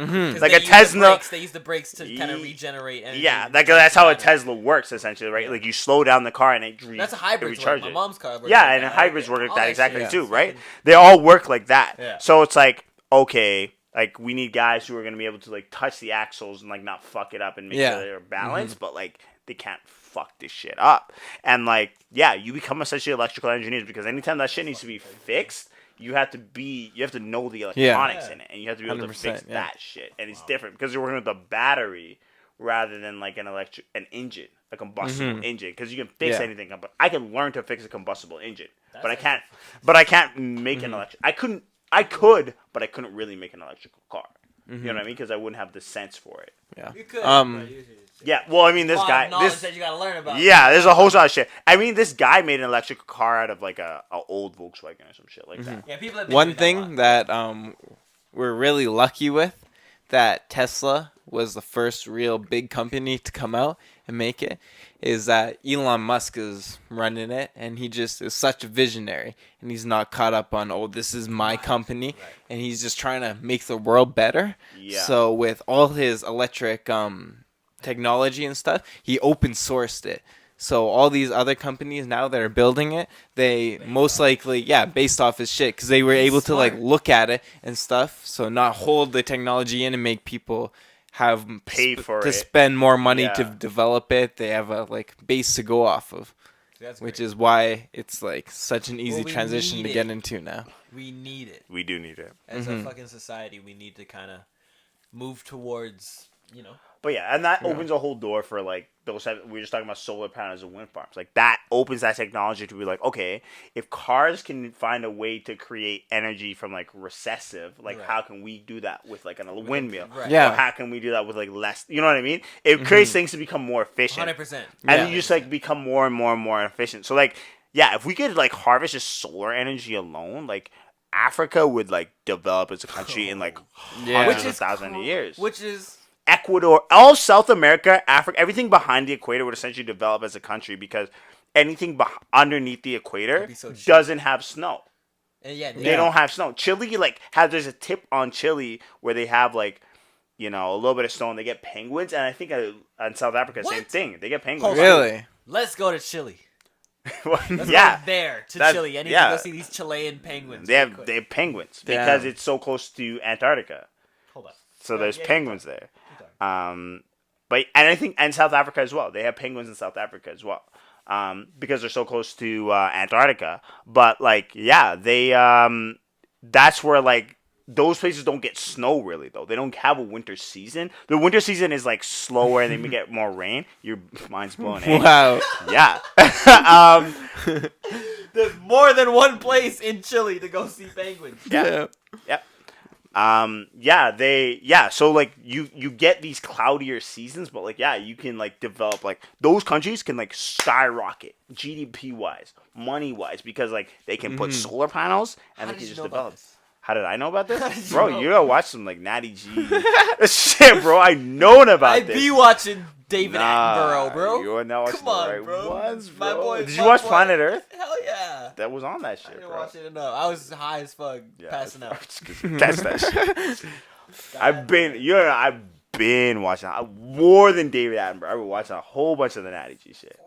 like a Tesla. They use the brakes to kind of regenerate energy. Yeah, that's how a Tesla works essentially, right? Like you slow down the car and that's a hybrid. My mom's car. And hybrids work like that exactly too, right? They all work like that. Yeah. So it's like okay. Like we need guys who are gonna be able to like touch the axles and like not fuck it up and make sure they're balanced, but like they can't fuck this shit up. And like, you become essentially electrical engineers because anytime that shit needs to be fixed, you have to know the electronics in it, and you have to be able to fix that shit. And it's different because you're working with a battery rather than like an engine, a combustible engine. Because you can fix anything, but I can learn to fix a combustible engine, but I can't make an electric. I couldn't I could, but I couldn't really make an electrical car. Mm-hmm. You know what I mean? Because I wouldn't have the sense for it. Yeah. You could. Yeah. Well, I mean, this guy. Knowledge that you gotta learn about. Yeah, there's a whole lot of shit. I mean, this guy made an electrical car out of like a old Volkswagen or some shit like that. Yeah, people have been One doing thing that we're really lucky with, that Tesla was the first real big company to come out and make it, is that Elon Musk is running it, and he just is such a visionary, and he's not caught up on, oh, this is my company, right. and he's just trying to make the world better. Yeah. So with all his electric technology and stuff, he open sourced it. So all these other companies now that are building it, they most likely, based off his shit, because they were able to like look at it and stuff. So not hold the technology in and make people have pay for to it. spend more money to Yeah. develop it. They have a like base to go off of, That's which great. is why it's like such an easy we transition need to get it. into now. We need it. We do need it. As a fucking society, we need to kind of move towards, But yeah, and that opens a whole door for like those. We were just talking about solar panels and wind farms. Like that opens that technology to be like, okay, if cars can find a way to create energy from like recessive, like Right. how can we do that with like a windmill? Right. Yeah. Or how can we do that with like less? You know what I mean? It creates things to become more efficient. 100%. And you just like become more and more and more efficient. So like, yeah, if we could like harvest just solar energy alone, like Africa would like develop as a country in like hundreds of thousands of years. Which is Ecuador, all South America, Africa, everything behind the equator would essentially develop as a country because anything underneath the equator so cheap. doesn't have snow. and They don't have snow. Chile like there's a tip on Chile where they have like, a little bit of snow and they get penguins, and I think in South Africa same What? thing. They get penguins. Really? Let's go to Chile. Let's Yeah. go there to That- Chile. I need yeah. to go see these Chilean penguins. They have penguins because Damn. it's so close to Antarctica. Hold up. So there's yeah, penguins there. But I think and South Africa as well. They have penguins in South Africa as well. Because they're so close to Antarctica. But like, yeah, they that's where like those places don't get snow really though. They don't have a winter season. The winter season is like slower and they may get more rain. Your mind's blown. Eh? Wow. Yeah. There's more than one place in Chile to go see penguins. Yeah. Yep. So like you get these cloudier seasons, but like you can like develop like those countries can like skyrocket GDP wise, money wise, because like they can put solar panels and How they did can you just know about develop. this? How did I know about How did this? you Bro, know? you gotta watch some like Natty G shit, bro. I known about I this. be watching David Attenborough, bro. You're not watching Come on, the right bro. ones, My bro. boy, Did you my watch boy. Planet Earth? Hell yeah. That was on that I shit, didn't bro. watch it enough. I was high as fuck, passing out. That's that shit. I've been watching more than David Attenborough. I've been watching a whole bunch of the Natty G shit.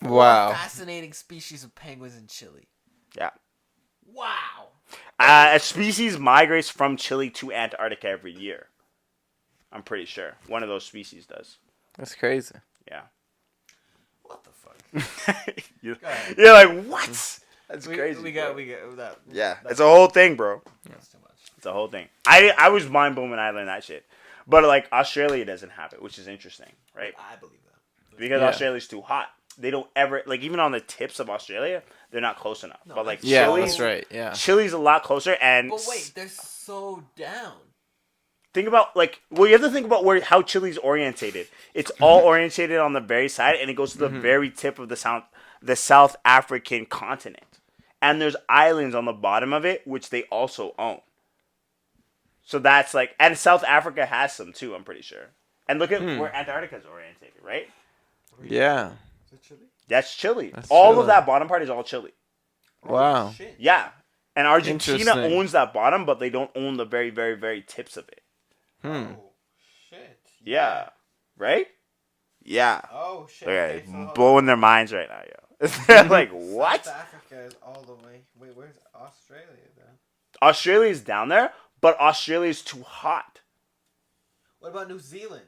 Wow. Fascinating species of penguins in Chile. Yeah. Wow. A species migrates from Chile to Antarctica every year. I'm pretty sure. One of those species does. That's crazy. Yeah. What the fuck? you're, Go ahead. you're like, what? That's crazy. We bro. got that. Yeah. It's a whole thing, bro. That's too much. It's a whole thing. I was mind blown when I learned that shit. But like Australia doesn't have it, which is interesting, right? I believe that. Because Australia's too hot. They don't ever like even on the tips of Australia, they're not close enough. No, but like Yeah, Chile, that's right. Yeah. Chile's a lot closer. And But wait, they're so down. think about like you have to think about how Chile's orientated. It's all orientated on the very side, and it goes to the very tip of the South African continent. And there's islands on the bottom of it, which they also own. So that's like, and South Africa has some too, I'm pretty sure. And look at where Antarctica's orientated, right? Yeah. Is it Chile? That's Chile. That's all Chile. of that bottom part is all Chile. Wow. Shit. Yeah. And Argentina Interesting. owns that bottom, but they don't own the very, very, very tips of it. Oh, shit. Yeah. Right? Yeah. Oh, shit. Okay, so hold blowing their minds right now, yo. They're like, on. what? South Africa is all the way. Wait, where's Australia then? Australia's down there, but Australia's too hot. What about New Zealand?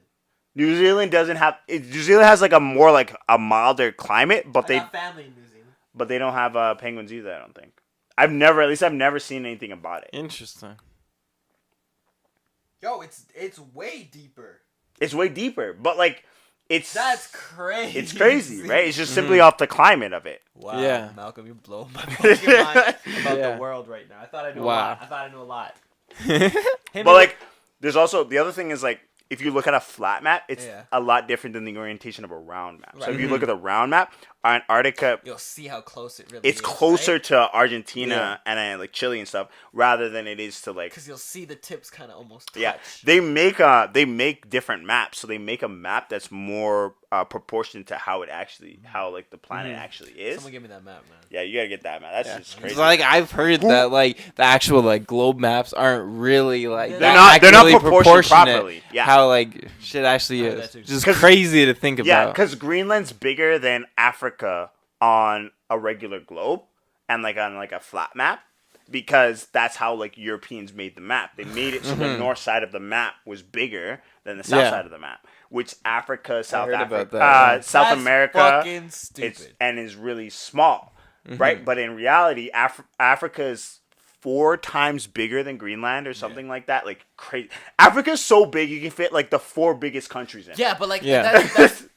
New Zealand doesn't have. New Zealand has like a more like a milder climate, but I they got family in New Zealand. don't have penguins either. I don't think. I've never seen anything about it. Interesting. Yo, it's way deeper. It's way deeper, but like That's crazy. It's crazy, right? It's just simply off the climate of it. Wow. Yeah. Malcolm, you're blowing my fucking mind about the world right now. I thought I knew a lot. I thought I knew a lot. But like, there's also the other thing is like, if you look at a flat map, it's a lot different than the orientation of a round map. Right. So if you look at the round map, Antarctica, you'll see how close it really is. It's closer to Argentina and like Chile and stuff, rather than it is to like. Because you'll see the tips kind of almost touch. Yeah, they make different maps, so they make a map that's more proportionate to how like the planet actually is. Someone give me that map, man. Yeah, you gotta get that map. That's just crazy. It's like I've heard that like the actual like globe maps aren't really like they're not proportioned properly. Yeah, how like shit actually is. Just crazy to think about. Yeah, because Greenland's bigger than Africa on a regular globe and like on like a flat map, because that's how like Europeans made the map. They made it so the north side of the map was bigger than the south side of the map, which Africa, South Africa, South America, fucking stupid. And is really small, right? But in reality, Africa is 4 times bigger than Greenland or something like that. Like crazy. Africa's so big you can fit like the 4 biggest countries in. Yeah, but like that's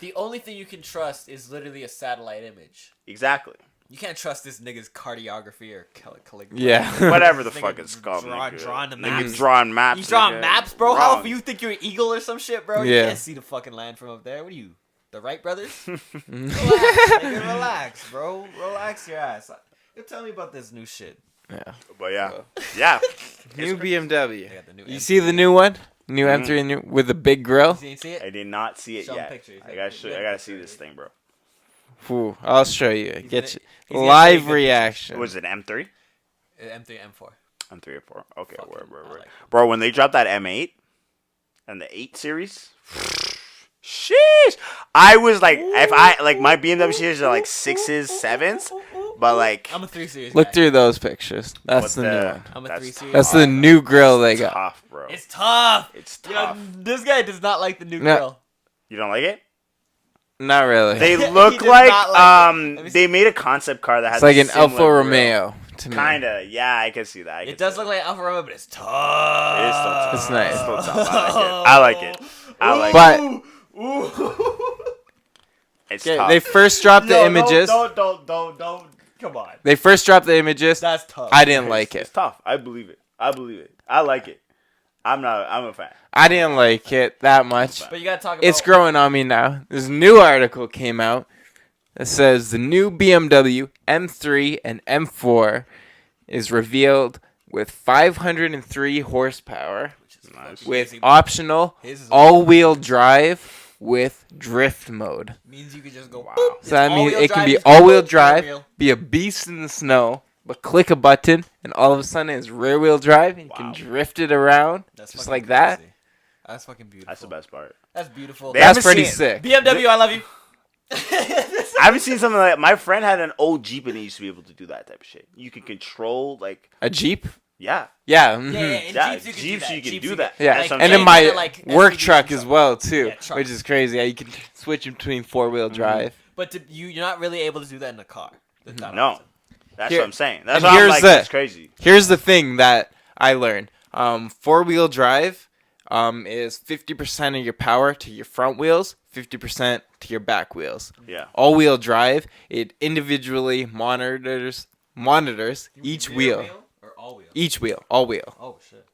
the only thing you can trust is literally a satellite image. Exactly. You can't trust this nigga's cartography or calligraphy. Yeah. Whatever the fuck it's called. Drawing the maps. Drawing maps. You drawing maps, bro? How you think you're an eagle or some shit, bro? Yeah. You can't see the fucking land from up there. What are you, the Wright brothers? Relax, bro. Relax your ass. You tell me about this new shit. Yeah. But yeah. New BMW. New you see the new one? New M3 with the big grill? You see it? I did not see it yet. I gotta see this thing, bro. Ooh, I'll show you. Get you live reaction. Was it M3? M3, M4. M3 or 4. Okay, word. Bro, when they dropped that M8 and the 8 series, sheesh. I was like, if I like my BMW series are like 6s, 7s, but like I'm a 3 series. Look through those pictures. That's the new one. I'm a 3 series. That's the new grill they got. Tough, bro. It's tough. It's tough. This guy does not like the new grill. You don't like it? Not really. They look like they made a concept car that has like an Alfa Romeo to me. Kinda, yeah, I can see that. It does look like Alfa Romeo, but it's tough. It is still tough. It's nice. It's still tough. I like it. But it's tough. They first dropped the images. Don't. Come on. They first dropped the images. That's tough. I didn't like it. It's tough. I believe it. I like it. I'm a fan. I didn't like it that much. But you gotta talk about. It's growing on me now. This new article came out that says the new BMW M3 and M4 is revealed with 503 horsepower, which is nice, with optional all-wheel drive with drift mode. Means you could just go. Wow. So that means it can be all-wheel drive, be a beast in the snow. But click a button, and all of a sudden it's rear-wheel drive, and you can drift it around just like that. That's fucking beautiful. That's the best part. That's beautiful. That's pretty sick. BMW, I love you. I haven't seen something like that. My friend had an old Jeep, and he used to be able to do that type of shit. You can control, like... A Jeep? Yeah. Yeah. Yeah, Jeeps you can do that. Yeah, and in my work truck as well, too, which is crazy. Yeah, you can switch between four-wheel drive. But you're not really able to do that in a car. No. That's what I'm saying. That's why I'm like, that's crazy. Here's the thing that I learned. Four-wheel drive is 50% of your power to your front wheels, 50% to your back wheels. Yeah. All-wheel drive, it individually monitors each wheel. Or all wheel? Each wheel. All wheel. Oh, shit.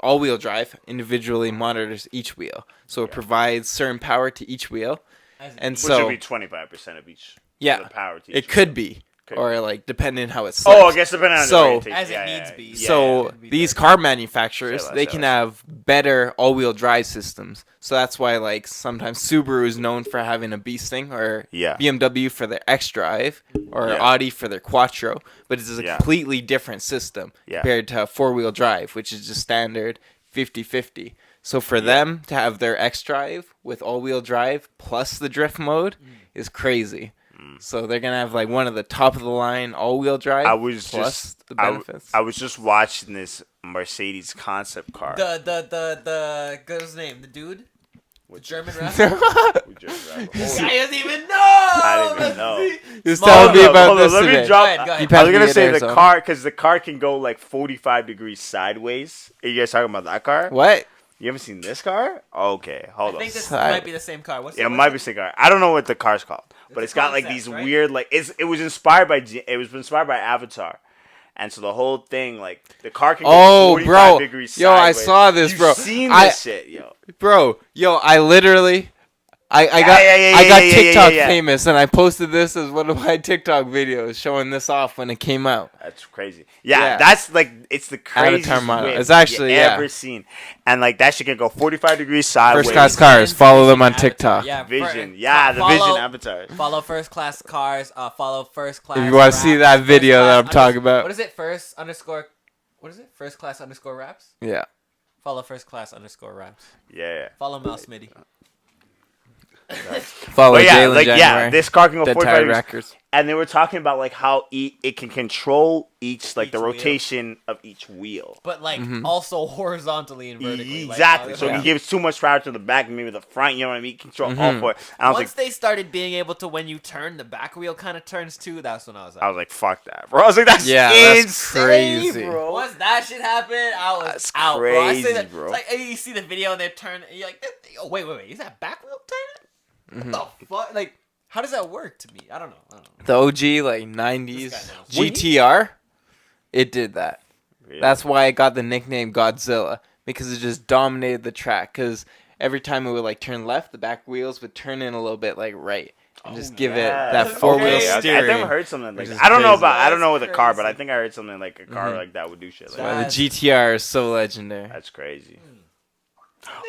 All-wheel drive individually monitors each wheel. So it provides certain power to each wheel. Which would be 25% of each. Yeah. The power to each it could be. Or like depending how it's I guess depending on the orientation. As it needs to be. So these car manufacturers, they can have better all-wheel drive systems. So that's why like sometimes Subaru is known for having a beast thing, or BMW for their X-Drive, or Audi for their Quattro. But it's a completely different system compared to four-wheel drive, which is just standard 50-50. So for them to have their X-Drive with all-wheel drive plus the drift mode is crazy. So they're gonna have like one of the top of the line all-wheel drive. The benefits. I was just watching this Mercedes concept car. The what's his name? The dude. With German rapper. I doesn't even know. I didn't even know. He was telling me about this Let today. me drop. Go ahead. I was gonna say the car, because the car can go like 45 degrees sideways. Are you guys talking about that car? What? You haven't seen this car? Okay, hold on. I think this might be the same car. It might be the same car. I don't know what the car's called, but it's got like these weird like it was inspired by Avatar. And so the whole thing, like, the car can go 45 degrees sideways. Yo, I saw this, bro. You've seen this shit, yo. Bro, I literally... I got TikTok famous, and I posted this as one of my TikTok videos showing this off when it came out. That's crazy. Yeah, that's like it's the craziest whip it's actually you ever seen, and like that shit can go 45 degrees sideways. First Class Cars, follow them on TikTok. Yeah, Vision, the Vision avatars. Follow First Class Cars. Follow First Class. If you want to see that video that I'm talking about, what is it? First Class _ raps. Yeah. Follow First Class _ raps. Yeah. Follow Mel Smitty. Follow Jaylin January. This car can go 45 degrees. Records. And they were talking about like how it can control each the rotation of each wheel, but like also horizontally and vertically. Exactly. Like, so if you give too much power to the back, maybe the front. You know what I mean? Control all four. And once they started being able to, when you turn, the back wheel kind of turns too. That's when I was like, fuck that, bro. I was like, that's insane, that's crazy, bro. Once that shit happened, I was that's out, crazy, bro. I say that, bro. It's like you see the video and they're turning. You're like, oh wait, is that back wheel turning? What the fuck? Like, how does that work to me? I don't know. The OG, like, 90s GTR, it did that. Really? That's why it got the nickname Godzilla, because it just dominated the track. Because every time it would, like, turn left, the back wheels would turn in a little bit, like, right. And just give it that four-wheel steering. I've never heard something like that. I don't know with a car, but I think I heard something like a car like that would do shit like that. The GTR is so legendary. That's crazy.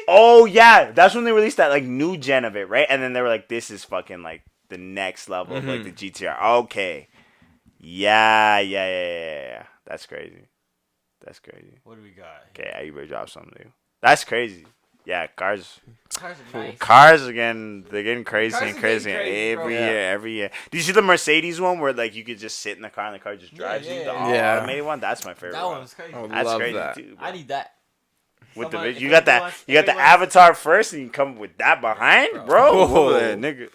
Oh, yeah. That's when they released that, like, new gen of it, right? And then they were like, this is fucking, like, the next level of, like, the GTR. Okay. Yeah. That's crazy. What do we got? Okay, you better drop something, dude. That's crazy. Yeah, cars are nice. Cars they're getting crazy every year. Do you see the Mercedes one where, like, you could just sit in the car and the car just drives you? The automated one? That's my favorite. That one was crazy. That's crazy, too, bro. I need that. With you got the Avatar first, and you come with that behind, bro. Nigga,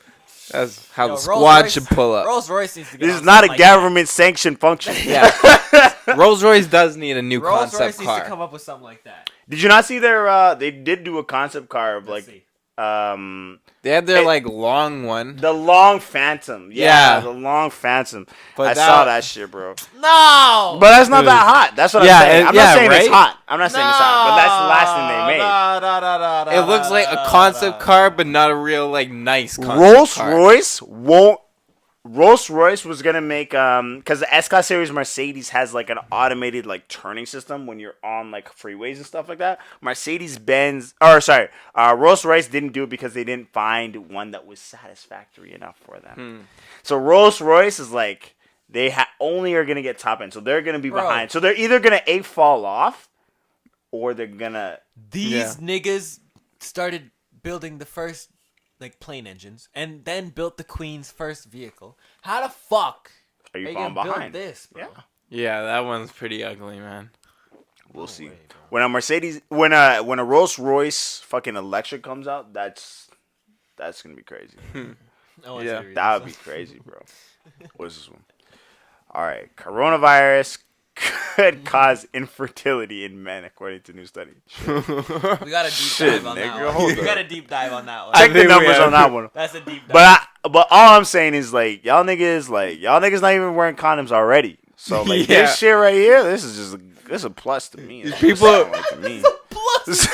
that's how the squad should pull up. Rolls Royce needs to get. This is not a government sanctioned function. Yeah, Rolls Royce does need a new concept car. Rolls Royce needs to come up with something like that. Did you not see their? They did do a concept car of they had their like long one. The long Phantom. Yeah. The long Phantom. But I saw that shit, bro. No! But that's not that hot. That's what I'm saying. I'm not saying it's hot. I'm not saying it's hot. But that's the last thing they made. It looks like a concept car, but not a real like nice concept car. Rolls-Royce was going to make, because the S-Class series Mercedes has, like, an automated, like, turning system when you're on, like, freeways and stuff like that. Rolls-Royce didn't do it because they didn't find one that was satisfactory enough for them. So Rolls-Royce is, like, they only are going to get top end. So they're going to be behind. So they're either going to fall off or they're going to... These niggas started building the first... like plane engines, and then built the Queen's first vehicle. How the fuck are you falling behind this, bro? Yeah, that one's pretty ugly, man. We'll see. When a Mercedes, when a Rolls Royce fucking electric comes out, that's gonna be crazy. That would be crazy, bro. What's this one? All right, coronavirus could cause infertility in men, according to new study. We got a deep dive on that one. We got a deep dive on that one. Check the numbers on that one. That's a deep dive. But all I'm saying is like y'all niggas not even wearing condoms already. So like this shit right here, this is a plus to me. These people These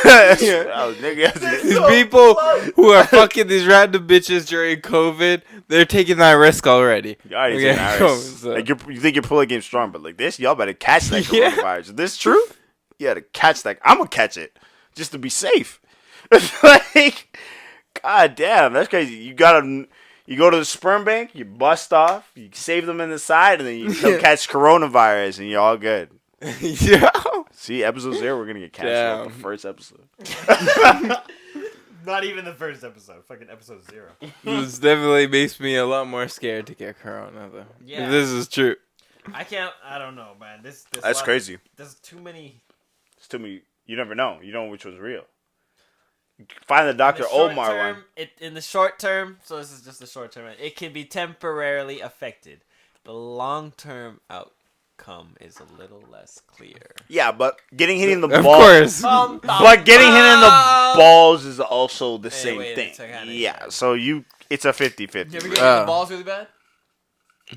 people who are fucking these random bitches during COVID, they're taking that risk already. You already taking that risk. Like you think your pull game strong, but like this, y'all better catch that coronavirus. Is this true? You gotta catch that. I'm gonna catch it just to be safe. Like, god damn, that's crazy. You go to the sperm bank, you bust off, you save them in the side, and then you come catch coronavirus, and you're all good. Yeah. See, episode 0, we're gonna get canceled. The first episode. Not even the first episode. Fucking episode 0. This definitely makes me a lot more scared to get corona, though. Yeah. If this is true. I don't know, man. That's crazy. There's too many. It's too many. You never know. You don't know which was real. Find the Dr. Omar one. In the short term, so this is just the short term. It can be temporarily affected. The long term out. outcome is a little less clear. Yeah, but getting hit in the Of balls. course. But getting hit in the balls is also the same thing. Kinda Yeah, so it's a 50-50. You ever get hit in the balls really bad?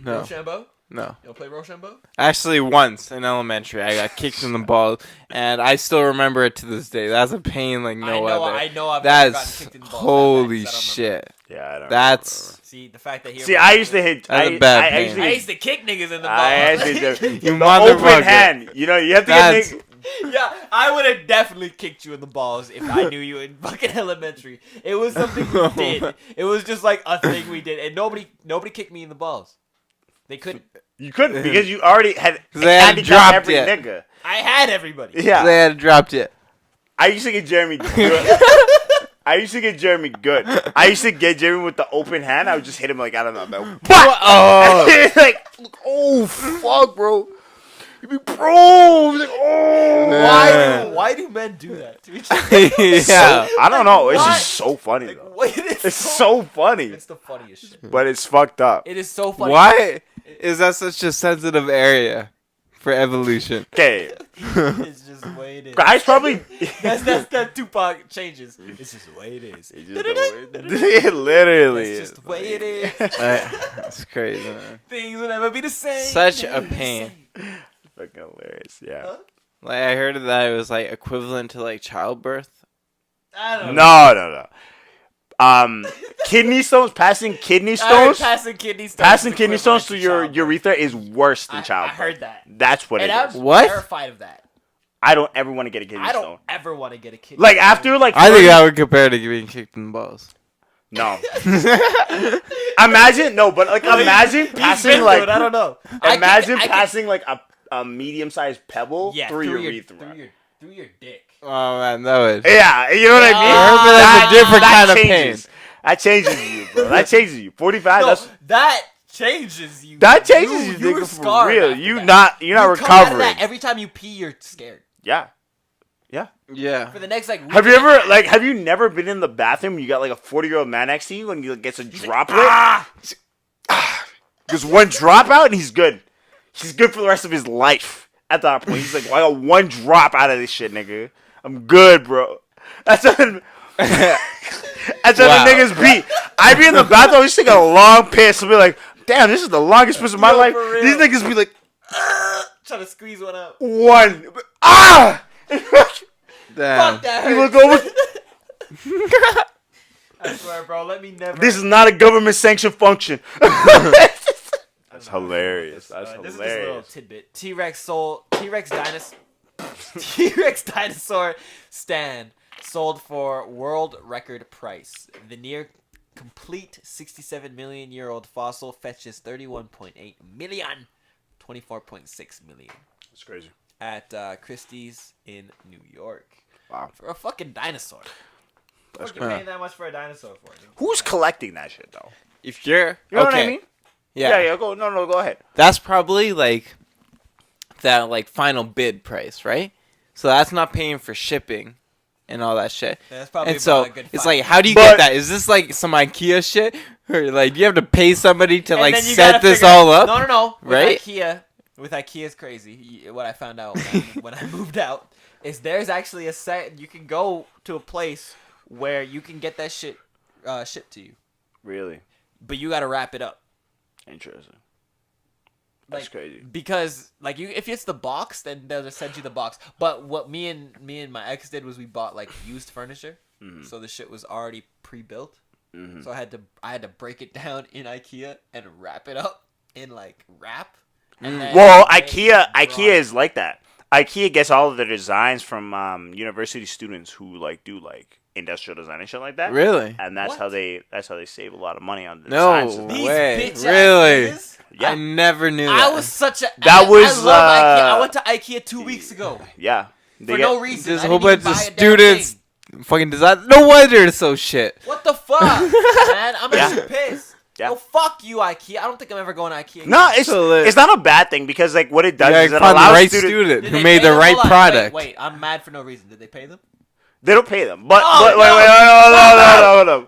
No. Rochambeau? No. You don't play Rochambeau? Actually, once in elementary, I got kicked in the balls, and I still remember it to this day. That's a pain like no other. I know I've That's gotten kicked in the balls. holy shit. Yeah, I don't That's remember. See, the fact that See, I used to hit. That's a bad pain. I used to kick niggas in the balls. I actually did. You The motherfucker. open hand. You know, you have to That's- get. Yeah, I would have definitely kicked you in the balls if I knew you in fucking elementary. It was something we did. It was just like a thing we did, and nobody kicked me in the balls. They couldn't. You couldn't because you already had. They hadn't handicapped dropped every yet. nigga. I had everybody. Yeah, They had dropped it. I used to get Jeremy good. I used to get Jeremy good. I used to get Jeremy with the open hand. I would just hit him like, I don't know, man. Oh. Like, oh, fuck, bro. You be pro. Like, oh. Why do men do that to each other? Yeah. I don't know. It's Why? just so funny, Like, though. wait, It's so funny. It's the funniest shit. But it's fucked up. It is so funny. Why is that such a sensitive area for evolution? Okay. It's just the way it is. Guys probably. That's that Tupac changes. It's just the way it is. It literally It's is. just the way it is. That's crazy, man. Things will never be the same. Such a Never be the pain. same. Fucking hilarious. Yeah. Huh? Like I heard that it was like equivalent to like childbirth. I don't know. No. Kidney stones, passing kidney stones. Passing kidney stones. Passing is kidney equivalent stones to to your childbirth. urethra is worse than I childbirth. heard that. That's what And it I is. was What? terrified of that. I don't ever want to get a kidney I don't stone. ever want to get a kidney Like stone. after like. I think 30 that would compare to being kicked in the balls. No. Imagine imagine He's passing been like. through it, I don't know. Imagine I can- passing like a medium-sized pebble through your urethra. through your dick. Oh man, that would. Yeah, you know what I mean. That's a different kind of changes. That changes you, bro. That changes you. 45. No, That's that changes you. that changes you, You're nigga, for scarred real. after You're that. not You come out of recovering. that, every time you pee, you're scared. Yeah. Yeah. For the next like. Have you ever have you never been in the bathroom? You got like a 40-year-old man next to you and he gets a droplet. Just one drop out and he's good. He's good for the rest of his life. At that point, he's like, well, I got one drop out of this shit, nigga. I'm good, bro. That's what the niggas be. I be in the bathroom, just take a long piss and be like, damn, this is the longest piss of my life. for real. These niggas be like, trying to squeeze one out? one. Ah! Damn. Fuck that. You hurts. look over. I swear, bro. Let me never. This is not a government sanctioned function. That's hilarious. That's This is just a little hilarious. tidbit. T-Rex dinosaur stand sold for world record price. The near complete 67 million year old fossil fetches 31.8 million, 24.6 million That's crazy. at Christie's in New York. Wow. For a fucking dinosaur. That's What are you paying that much for a dinosaur for? Who's collecting that shit though? If you're You know okay, what I mean? Yeah. Go. No. Go ahead. that's probably like that like final bid price, right? So that's not paying for shipping and all that shit. That's probably And so about a good it's $5. like, how do you But- get that? Is this like some IKEA shit, or like do you have to pay somebody to And like then you set gotta this figure- all up? No. With Right? IKEA's crazy. What I found out when I moved out is there's actually a set. You can go to a place where you can get that shit shipped to you, Really but you gotta wrap it up. interesting. That's Like, crazy. because like if it's the box, then they'll just send you the box. But what me and my ex did was we bought like used furniture, so the shit was already pre-built. So I had to break it down in IKEA and wrap it up in like wrap. And then Well, they IKEA brought- is like that. IKEA gets all of their designs from university students who like do like industrial design and shit like that. Really? And that's What? how they save a lot of money on the No designs. These way. bitch-ass Really? niggas. Yeah. I never knew I that. was such a. That I was, love IKEA. I went to IKEA 2 weeks ago Yeah. They for get- no reason. There's I a whole didn't bunch even of buy a damn students thing. fucking design. No wonder it's so shit. What the fuck, man? I'm actually pissed. Yeah. Yo, fuck you, IKEA. I don't think I'm ever going to IKEA. No, again. it's not a bad thing because like what it does You is gotta it find the allows right students. student Did who they made pay the them? right Hold on, product. Wait, I'm mad for no reason. Did they pay them? They don't pay them, but Oh, wait, no.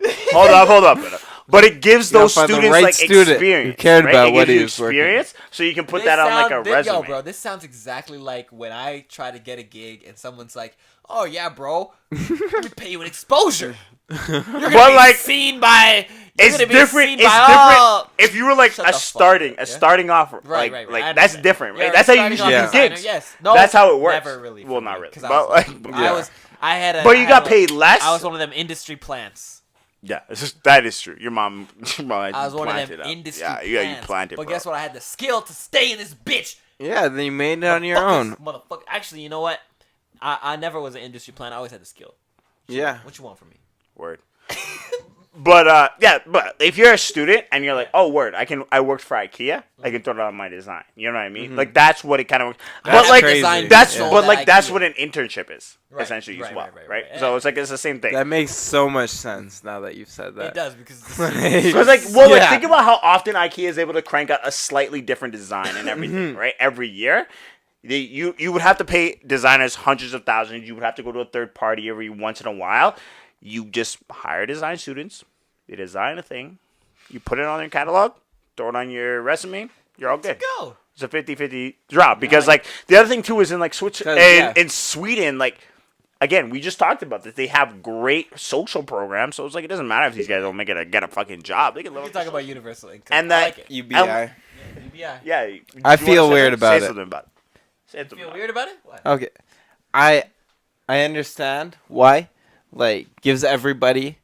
hold but it gives those students like experience. Who cared about what he was working. So you can put that on like a resume. Yo, bro, this sounds exactly like when I try to get a gig and someone's like, "Oh yeah, bro, let me pay you an exposure." You're gonna be seen by. It's different. It's different. If you were like starting off, right. That's different, right? That's how you usually do gigs. Yes, no, that's how it works. Never really. Well, not really. But But you got paid less. I was one of them industry plants. Yeah, that is true. Your mom I was one of them industry plants. Yeah, you planted. But guess what? I had the skill to stay in this bitch. Yeah, then you made it on your own. Motherfucker. Actually, you know what? I never was an industry plant. I always had the skill. What you want from me? Word. But but if you're a student and you're like, oh, word, I worked for IKEA, I can throw it on my design. You know what I mean? Mm-hmm. Like that's what it kind of. But like that's what an internship is essentially as well, right? So it's like it's the same thing. That makes so much sense now that you've said that. It does because think about how often IKEA is able to crank out a slightly different design and everything, right? Every year. You would have to pay designers hundreds of thousands. You would have to go to a third party every once in a while. You just hire design students. They design a thing. You put it on your catalog. Throw it on your resume. You're all good. Let's go. It's a 50-50 drop. Because, the other thing, too, is in, in Sweden, again, we just talked about this. They have great social programs. So it's like, it doesn't matter if these guys don't get a fucking job. They can live. We talk about universal income. And that UBI. UBI. Yeah. I feel weird about it. Say something about it. You feel weird about it? What? Okay. I understand why. Gives everybody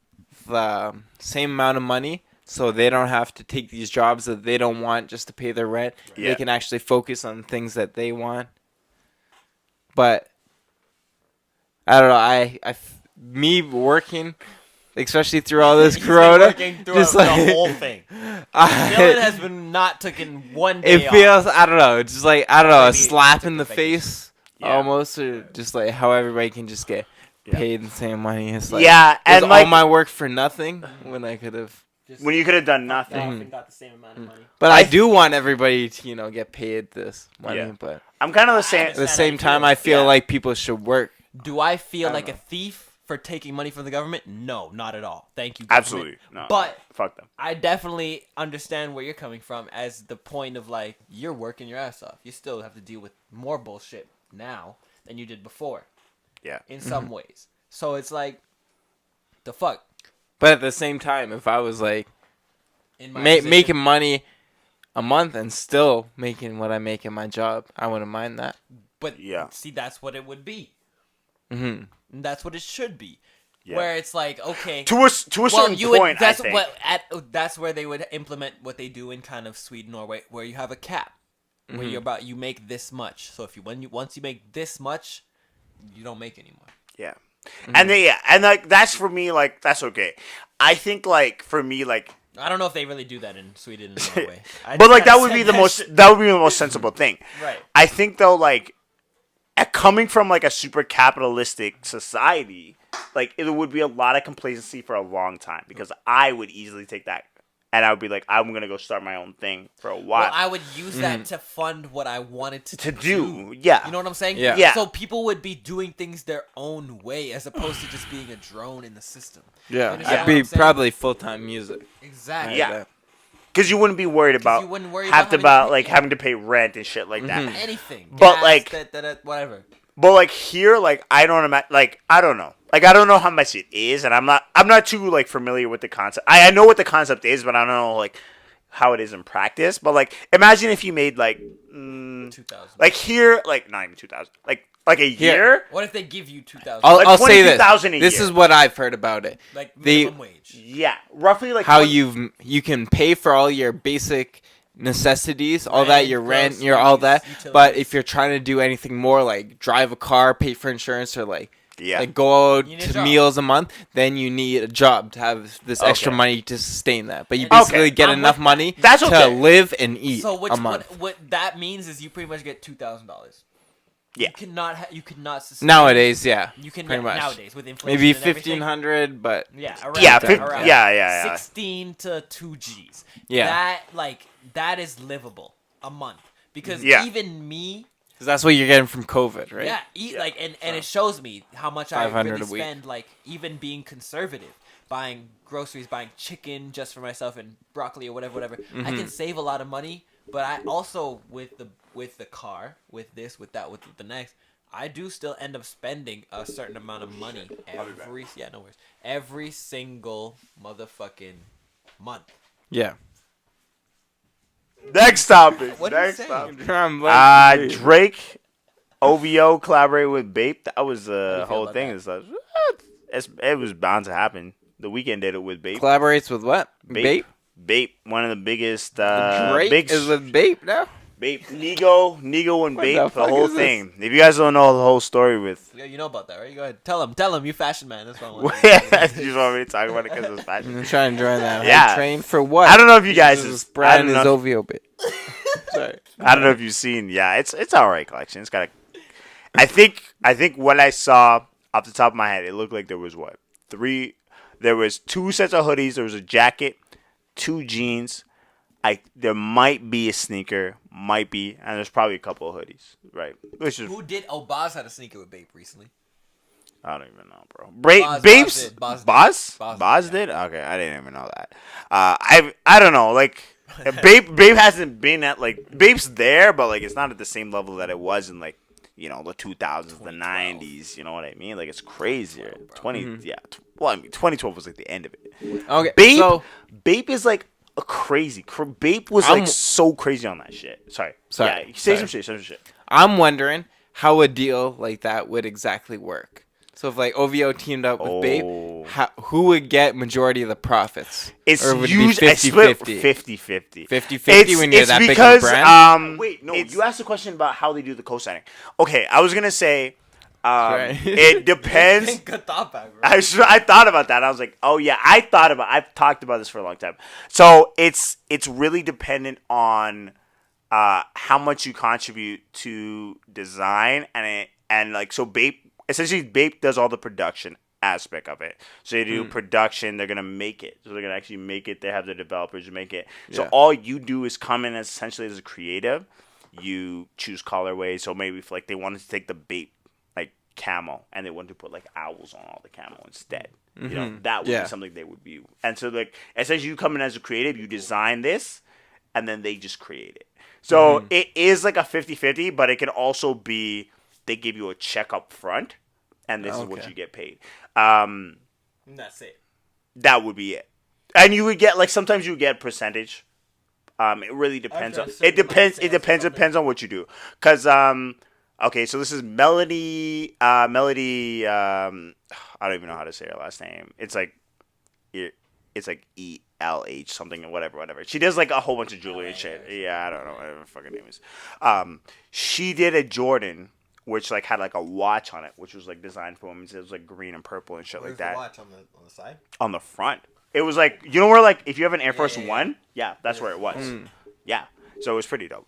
the same amount of money so they don't have to take these jobs that they don't want just to pay their rent. Yeah. They can actually focus on things that they want. But I don't know. Me working, especially through all this corona, just the whole thing. Jaylin has been not taking one day off. It feels, I don't know, just a slap in the face almost, or just how everybody can just get paid the same money. It's and all my work for nothing when I could have. When you could have done nothing. And got the same amount of money. But I do want everybody to, get paid this money. Yeah. But I'm kind of the same. At the same time, I feel like people should work. Do I feel like a thief for taking money from the government? No, not at all. Thank you, government. Absolutely. No. But fuck them. I definitely understand where you're coming from as the point of you're working your ass off. You still have to deal with more bullshit now than you did before. Yeah. In some ways. So it's the fuck. But at the same time, if I was making money a month and still making what I make in my job, I wouldn't mind that. But see, that's what it would be. Mm-hmm. And that's what it should be. Yeah. Where it's okay. To a certain point, that's I think. That's where they would implement what they do in kind of Sweden, Norway, where you have a cap. Where you make this much. So once you make this much, you don't make anymore. Yeah. Mm-hmm. And that's for me that's okay. I think for me I don't know if they really do that in Sweden and Norway. But that would be the most sensible thing. Right. I think though coming from a super capitalistic society, it would be a lot of complacency for a long time because I would easily take that. And I would be I'm going to go start my own thing for a while. Well, I would use that to fund what I wanted to do. Yeah. You know what I'm saying? Yeah. So people would be doing things their own way as opposed to just being a drone in the system. Yeah. I'd be probably full-time music. Exactly. Yeah. Because you wouldn't be worried about having to pay rent and shit like that. Anything. But gas, whatever. But here, I don't imagine. I don't know. I don't know how much it is, and I'm not too familiar with the concept. I know what the concept is, but I don't know how it is in practice. But imagine if you made 2,000. Here, not even 2,000. A year. What if they give you 2,000? I'll say this. This is what I've heard about it. Minimum wage. Yeah, roughly how you can pay for all your basic necessities, all that, your rent, your all that. Utilities. But if you're trying to do anything more, drive a car, pay for insurance, or go out to meals a month, then you need a job to have this extra money to sustain that. But you basically get enough money to live and eat a month. What that means is you pretty much get $2,000. Yeah. You could not sustain nowadays. Yeah. You can pretty much nowadays with inflation. Maybe 1,500, but around 16 to 2 G's. Yeah. That is livable a month because even me, Because that's what you're getting from COVID, right? Yeah, and it shows me how much I really spend, like, even being conservative, buying groceries, buying chicken just for myself and broccoli or whatever. Mm-hmm. I can save a lot of money, but I also, with the car, with this, with that, with the next, I do still end up spending a certain amount of money every single motherfucking month. Yeah. Next topic. What are you saying? Drake, OVO collaborated with Bape. That was the whole thing. It was bound to happen. The Weeknd did it with Bape. Collaborates with what? Bape? Bape, one of the biggest. Drake is with Bape now? Bape, Nigo and Bape, the whole thing. If you guys don't know the whole story with... Yeah, you know about that, right? Go ahead. Tell him, you fashion man. That's what I want. You just want me to talk about it because it's fashion. I'm trying to join that. Yeah. Train for what? I don't know if you guys... Brand his OVO bit. Sorry. I don't know if you've seen... Yeah, it's alright collection. It's got a... I think what I saw off the top of my head, it looked like there was what? There was 2 sets of hoodies. There was a jacket, 2 jeans. There might be a sneaker, and there's probably a couple of hoodies, right? Who did? Oh, Boz had a sneaker with Bape recently. I don't even know, bro. Boz did? Okay, I didn't even know that. I don't know. Like, Bape hasn't been at, like, Bape's there, but, like, it's not at the same level that it was in, like, you know, the 2000s, the 90s. You know what I mean? Like, it's crazier. 2012 was, like, the end of it. Okay, Bape is, like, crazy. Bape was like so crazy on that shit. Sorry. Yeah, say some shit. I'm wondering how a deal like that would exactly work. So if like OVO teamed up with Bape, who would get majority of the profits? It's usually 50-50. 50-50. 50-50 when you're that big of a brand? Wait, no, you asked a question about how they do the co-signing. Okay, I was going to say... it depends. Good thought back, bro. I thought about that. I was like, oh yeah, I've talked about this for a long time. So it's really dependent on how much you contribute to design and like so Bape does all the production aspect of it. So they do production, they're gonna make it. So they're gonna actually make it, they have the developers make it. So all you do is come in essentially as a creative. You choose colorways. So maybe if like they wanted to take the Bape camo and they wanted to put like owls on all the camo instead, you know, that would be something they would view. And so like essentially you come in as a creative, you design this and then they just create it. So it is like a 50-50, but it can also be they give you a check up front and this is what you get paid. That's it. That would be it. And you would get like sometimes you would get percentage. It really depends on depends on what you do. Cause okay, so this is Melody. I don't even know how to say her last name. It's like ELH something or whatever. She does like a whole bunch of jewelry and shit. Yeah, I don't know whatever her fucking name is. She did a Jordan, which like had like a watch on it, which was like designed for women. It was like green and purple and shit like that. The watch on the side? On the front. It was like, you know where like if you have an Air Force One, that's where it was. Yeah. So it was pretty dope.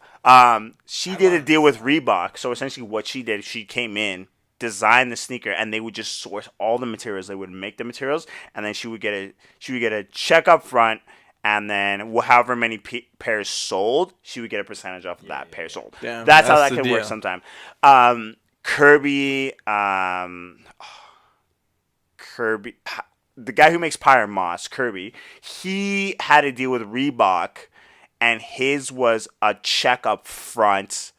She did a deal with Reebok. So essentially what she did, she came in, designed the sneaker, and they would just source all the materials. They would make the materials, and then she would get a check up front, and then however many pairs sold, she would get a percentage off of that pair sold. Damn, that's how that can work sometimes. Kirby, the guy who makes Pyre Moss, Kirby, he had a deal with Reebok. And his was a check up front.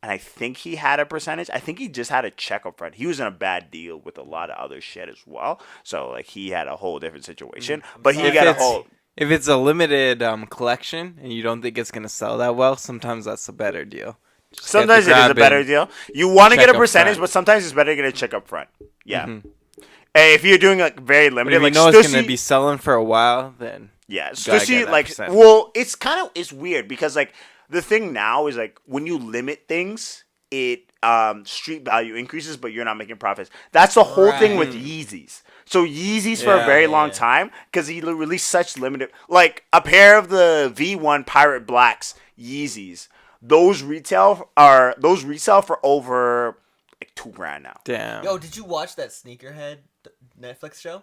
And I think he had a percentage. I think he just had a check up front. He was in a bad deal with a lot of other shit as well. So, like, he had a whole different situation. But he got a whole... If it's a limited collection and you don't think it's going to sell that well, sometimes that's a better deal. Sometimes it is a better deal. You want to get a percentage, but sometimes it's better to get a check up front. Yeah. If you're doing, like, very limited... But if you know it's going to be selling for a while, then... Yeah, especially like, well, it's weird because like the thing now is like when you limit things, it street value increases, but you're not making profits. That's the whole thing with Yeezys. So Yeezys for a very long time because he released such limited, like a pair of the V1 Pirate Blacks Yeezys. Those retail for over like $2,000 now. Damn. Yo, did you watch that Sneakerhead Netflix show?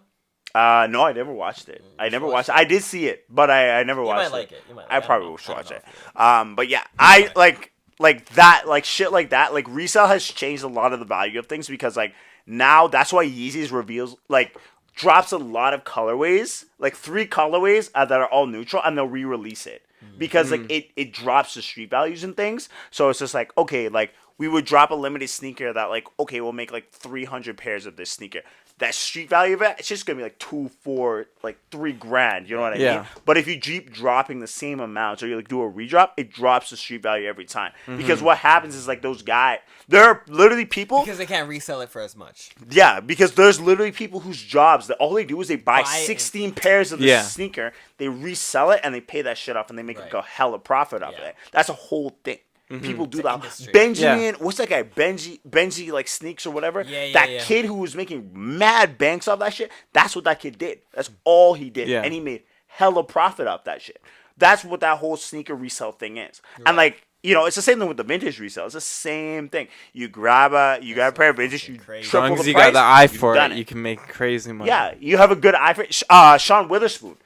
No, I never watched it. I I did see it, but I never watched it. You might like it. I probably will watch it. But yeah, I like like that, like shit like that, like resale has changed a lot of the value of things because like now that's why Yeezys reveals like drops a lot of colorways, like 3 colorways that are all neutral, and they'll re-release it because like it drops the street values and things. So it's just like, okay, like we would drop a limited sneaker that like, okay, we'll make like 300 pairs of this sneaker. That street value of it, it's just gonna be like 2, 4, like $3,000. You know what I mean? But if you keep dropping the same amount, so you like do a redrop, it drops the street value every time. Because what happens is like those guys, there are literally people because they can't resell it for as much. Yeah, because there's literally people whose jobs that all they do is they buy 16 pairs of the sneaker, they resell it, and they pay that shit off, and they make like a hella profit off of it. That's a whole thing. People do that. Benjamin, what's that guy? Benji like Sneaks or whatever. That kid who was making mad banks off that shit. That's what that kid did. That's all he did, and he made hella profit off that shit. That's what that whole sneaker resale thing is. And like, you know, it's the same thing with the vintage resale. It's the same thing. You grab a pair of vintage, you triple the price. As long as you got the eye for it, you can make crazy money. Yeah, you have a good eye for it. Sean Witherspoon.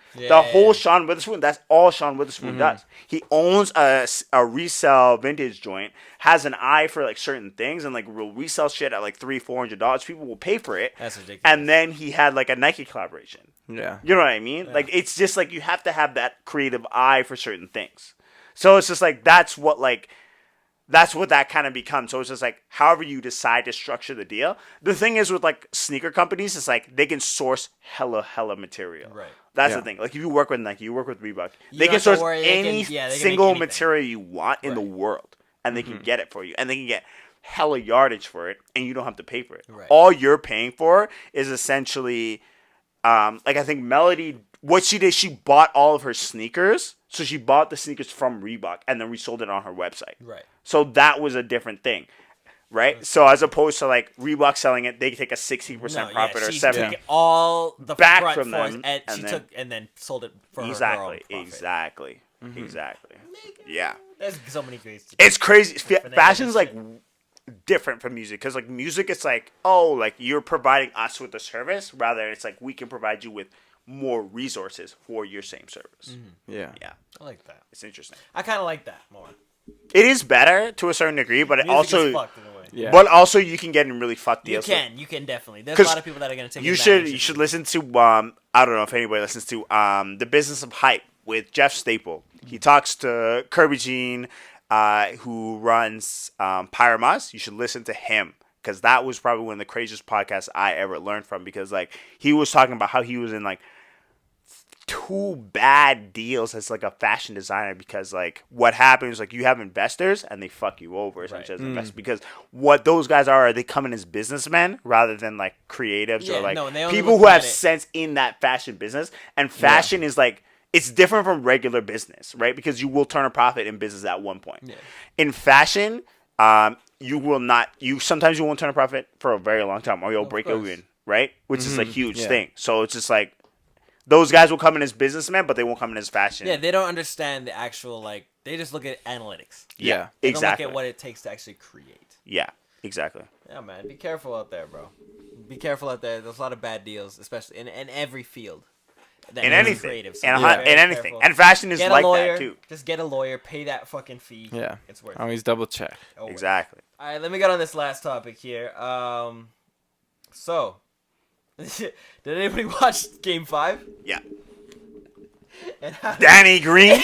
Sean Witherspoon, that's all Sean Witherspoon does. He owns a resale vintage joint, has an eye for like certain things, and like will resell shit at like $300-$400. People will pay for it. That's ridiculous. And then he had like a Nike collaboration. Yeah. You know what I mean? Yeah. Like it's just like you have to have that creative eye for certain things. So it's just like that's what that kind of becomes. So it's just like however you decide to structure the deal. The thing is with like sneaker companies, it's like they can source hella material. Right. That's the thing. Like if you work with Nike, you work with Reebok, they can source any single material you want in the world, and they can get it for you, and they can get hella yardage for it, and you don't have to pay for it. Right. All you're paying for is essentially, like I think Melody, what she did, she bought all of her sneakers. So she bought the sneakers from Reebok and then resold it on her website. Right. So that was a different thing. Right? So as opposed to like Reebok selling it, they take a 60% profit or 70%. Took all the back from them. And she took and then sold it for her own profit. Exactly. Yeah. There's so many ways to It's crazy. Fashion's like different from music. Because like music, it's like, oh, like you're providing us with a service. Rather, it's like we can provide you with more resources for your same service. Yeah. I like that. It's interesting. I kind of like that more. It is better to a certain degree, but music it also is fucked in a way. Yeah. But also you can get in really fucked deals. You can definitely. There's a lot of people that are going to take advantage. You should listen to I don't know if anybody listens to The Business of Hype with Jeff Staple. He talks to Kirby Jean, who runs Pyramas. You should listen to him. Because that was probably one of the craziest podcasts I ever learned from. Because like he was talking about how he was in like 2 bad deals as like a fashion designer, because like what happens, like you have investors and they fuck you over essentially as investors, because what those guys are they come in as businessmen rather than like creatives or like people who have sense in that fashion business. And fashion is like, it's different from regular business, right? Because you will turn a profit in business at one point. In fashion, you will not, sometimes you won't turn a profit for a very long time, or you'll break even, right? Which is a huge thing. So it's just like those guys will come in as businessmen, but they won't come in as fashion. Yeah, they don't understand the actual, like, they just look at analytics. They don't look at what it takes to actually create. Yeah, exactly. Yeah, man, be careful out there, bro. Be careful out there. There's a lot of bad deals, especially in every field. In anything. Creative, so in anything. Careful. And fashion is like that, too. Just get a lawyer, pay that fucking fee. Yeah. It's worth it. Always double check. Exactly. All right, let me get on this last topic here. So, did anybody watch Game 5? Yeah. Danny Green.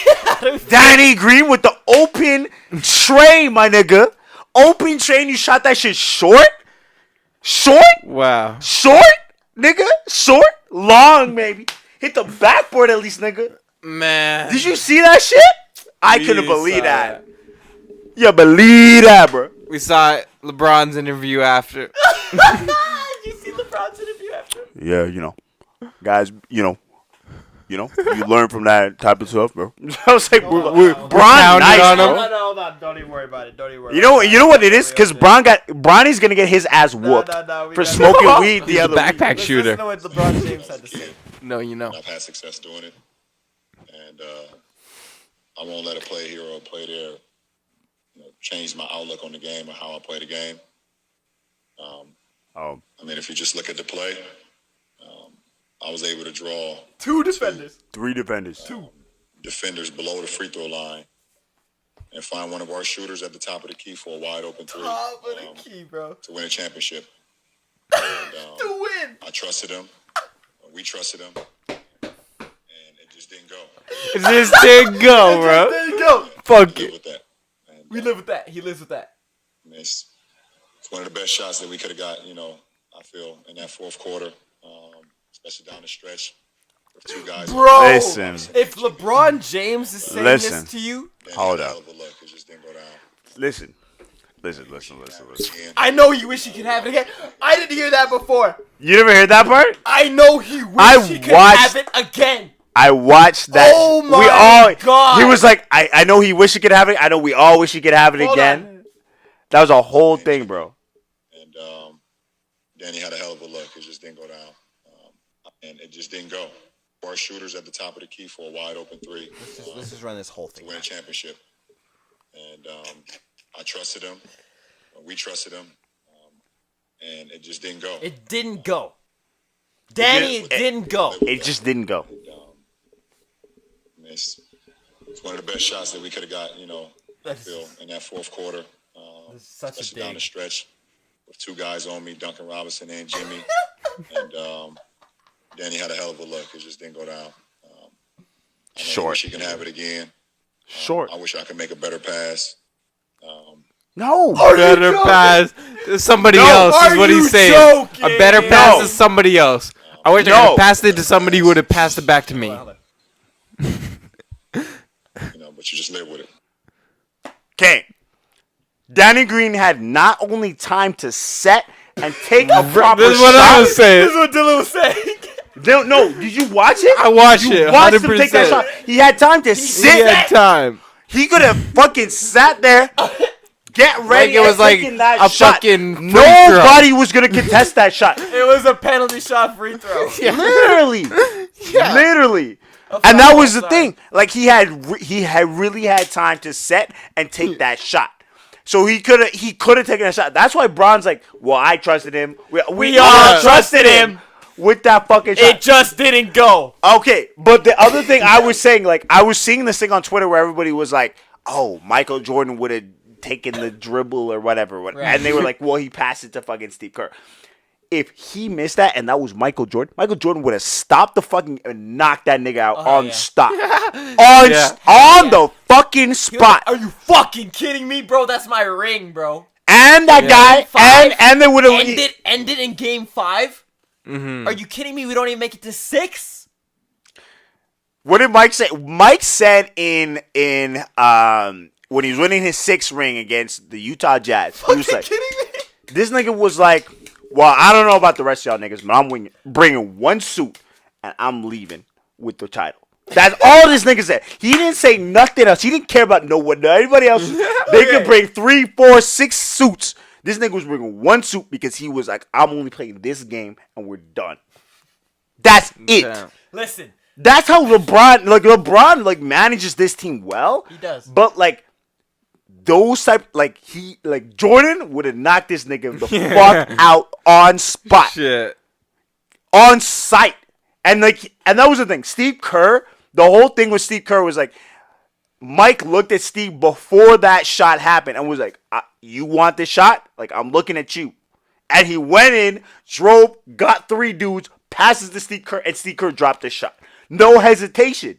Danny Green with the open tray, my nigga. Open tray, and you shot that shit short? Short? Wow. Short? Nigga? Short? Long, maybe. Hit the backboard at least, nigga. Man. Did you see that shit? I couldn't believe that. You believe that, bro. We saw LeBron's interview after. Did you see LeBron's interview after? Yeah, you know. Guys, you learn from that type of stuff, bro. I was like, Bron nice, on him. No, hold on. Don't even worry about it. You know what it is? Because Bronny's going to get his ass whooped for smoking weed the other backpack shooter. Listen to what LeBron James had to say. No, you know. I've had success doing it. And I won't let a play here or a play there change my outlook on the game or how I play the game. I mean, if you just look at the play, I was able to draw 2 defenders. 3 defenders. 2 defenders below the free throw line and find one of our shooters at the top of the key for a wide open three. Top of the key, bro. To win a championship. And, to win. I trusted him. We trusted him. And it just didn't go. It just didn't go, bro. There you go. Fuck We it. live with that. And, We live with that. He lives with that. I mean, it's one of the best shots that we could have got, you know, I feel, in that fourth quarter, especially down the stretch. With 2 guys. Bro, Listen. If LeBron James is saying this to you, hold up. It just didn't go down. Listen. I know you wish he could have it again. I didn't hear that before. You never heard that part? I know he wished he could have it again. I watched that. Oh my God. He was like, I know he wish he could have it. I know we all wish he could have it again. That was a whole thing, bro. And Danny had a hell of a look. It just didn't go down. And it just didn't go. Our shooters at the top of the key for a wide open three. Let's just run this whole thing. To win a championship. And I trusted him. We trusted him. And it just didn't go. It didn't go. Danny, it didn't go. It just didn't go. And, it's one of the best shots that we could have got, you know, I feel, in that fourth quarter. Especially down the stretch with 2 guys on me, Duncan Robinson and Jimmy. And Danny had a hell of a look. It just didn't go down. Short. I wish he can have it again. Short. I wish I could make a better pass. No. Better pass to somebody else is what he's saying. Joking? A better pass to somebody else. I wish I could have passed it to somebody who would have passed it back to me. You know, but you just live with it. Okay. Danny Green had not only time to set and take a proper This is what I was shot. saying. This is what Dylan was saying. No, did you watch it? I watched You it. watched him take that 100%. shot. He had time to He sit. had time. He could have fucking sat there, get ready, Like it was and like taken that a shot. fucking free Nobody was gonna contest that shot. It was a penalty shot free throw. Literally, literally. And that was the thing. Like he had really had time to set and take that shot. So he could have taken a shot. That's why Bron's like, well, I trusted him. We all trusted him with that fucking shot. It just didn't go. Okay, but the other thing I was saying, like, I was seeing this thing on Twitter where everybody was like, oh, Michael Jordan would have taken the dribble or whatever. Right. And they were like, well, he passed it to fucking Steve Kerr. If he missed that and that was Michael Jordan would have stopped the fucking and knocked that nigga out on spot. On the fucking spot. Are you fucking kidding me, bro? That's my ring, bro. And that guy, and they would have ended in game 5. Are you kidding me? We don't even make it to 6. What did Mike say? Mike said in when he was winning his 6th ring against the Utah Jazz, he was like, kidding me? this nigga was like, well, I don't know about the rest of y'all niggas, but I'm bringing one suit and I'm leaving with the title. That's all this nigga said. He didn't say nothing else. He didn't care about anybody else. They could bring 3, 4, 6 suits. This nigga was bringing one suit because he was like, I'm only playing this game and we're done. That's it. Damn. Listen. That's how LeBron manages this team well. He does. But those type Jordan would have knocked this nigga the fuck out on spot. Shit. On site. And that was the thing. Steve Kerr, the whole thing with Steve Kerr was like, Mike looked at Steve before that shot happened and was like, you want this shot? Like, I'm looking at you. And he went in, drove, got 3 dudes, passes to Steve Kerr, and Steve Kerr dropped the shot. No hesitation.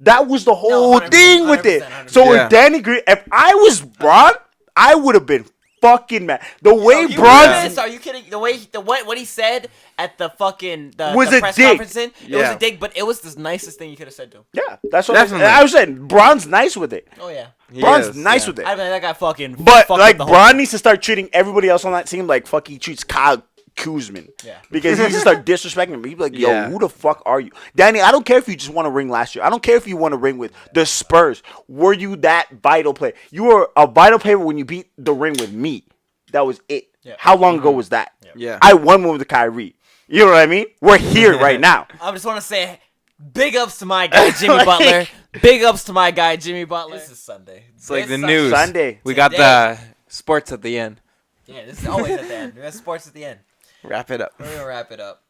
That was the whole thing with it. 100%. So if Danny Green, if I was Bron, I would have been fucking mad. The way Bron, are you kidding? What he said at the fucking the was a press dig. conference, it was a dig, but it was the nicest thing you could have said to him. yeah, that's what Definitely. I was saying. Bron's nice with it. Oh yeah, Bron's nice with it. I mean that guy fucking. But fucked like up the whole Bron needs to start treating everybody else on that team like fuck he treats Kyle Kuzman. Yeah. Because he needs to start disrespecting him. He'd be like, yo, Yeah. who the fuck are you? Danny, I don't care if you just won a ring last year. I don't care if you won a ring with the Spurs. Were you that vital player? You were a vital player when you beat the ring with me. That was it. Yeah. How long ago was that? Yeah. I won one with Kyrie. You know what I mean? We're here right now. I just want to say big ups to my guy Jimmy Butler. Big ups to my guy Jimmy Butler. This is Sunday. It's like the news. Sunday. We got the sports at the end. Yeah, this is always at the end. We have sports at the end. Wrap it up. We're gonna wrap it up.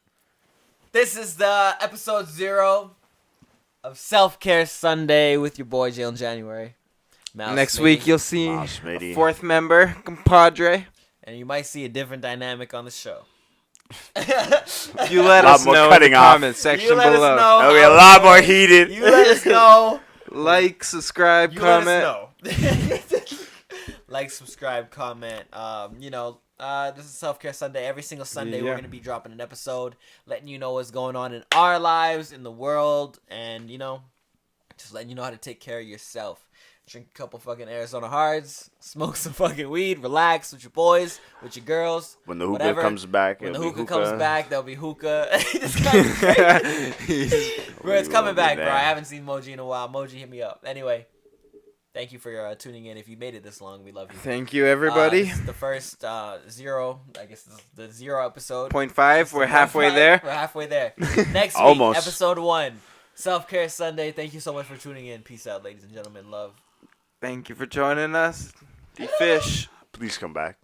This is the episode 0 of Self Care Sunday with your boy Jaylin January. Next week you'll see a fourth member, compadre. And you might see a different dynamic on the show. You let us know in the comment section below. It'll be a lot more heated. You let us know. Like, subscribe, comment. Like, subscribe, comment. This is Self-Care Sunday. Every single Sunday we're going to be dropping an episode, letting you know what's going on in our lives, in the world, and, just letting you know how to take care of yourself. Drink a couple fucking Arizona Hards, smoke some fucking weed, relax with your boys, with your girls. When the hookah comes back, there'll be hookah. This guy's crazy. Bro, it's coming back, bro. I haven't seen Moji in a while. Moji, hit me up. Anyway, thank you for tuning in. If you made it this long, we love you. Thank you, everybody. This is the first zero, I guess this is the 0 episode. 0.5, we're halfway there. We're halfway there. Next week, episode 1, Self-Care Sunday. Thank you so much for tuning in. Peace out, ladies and gentlemen. Love. Thank you for joining us. The fish. Please come back.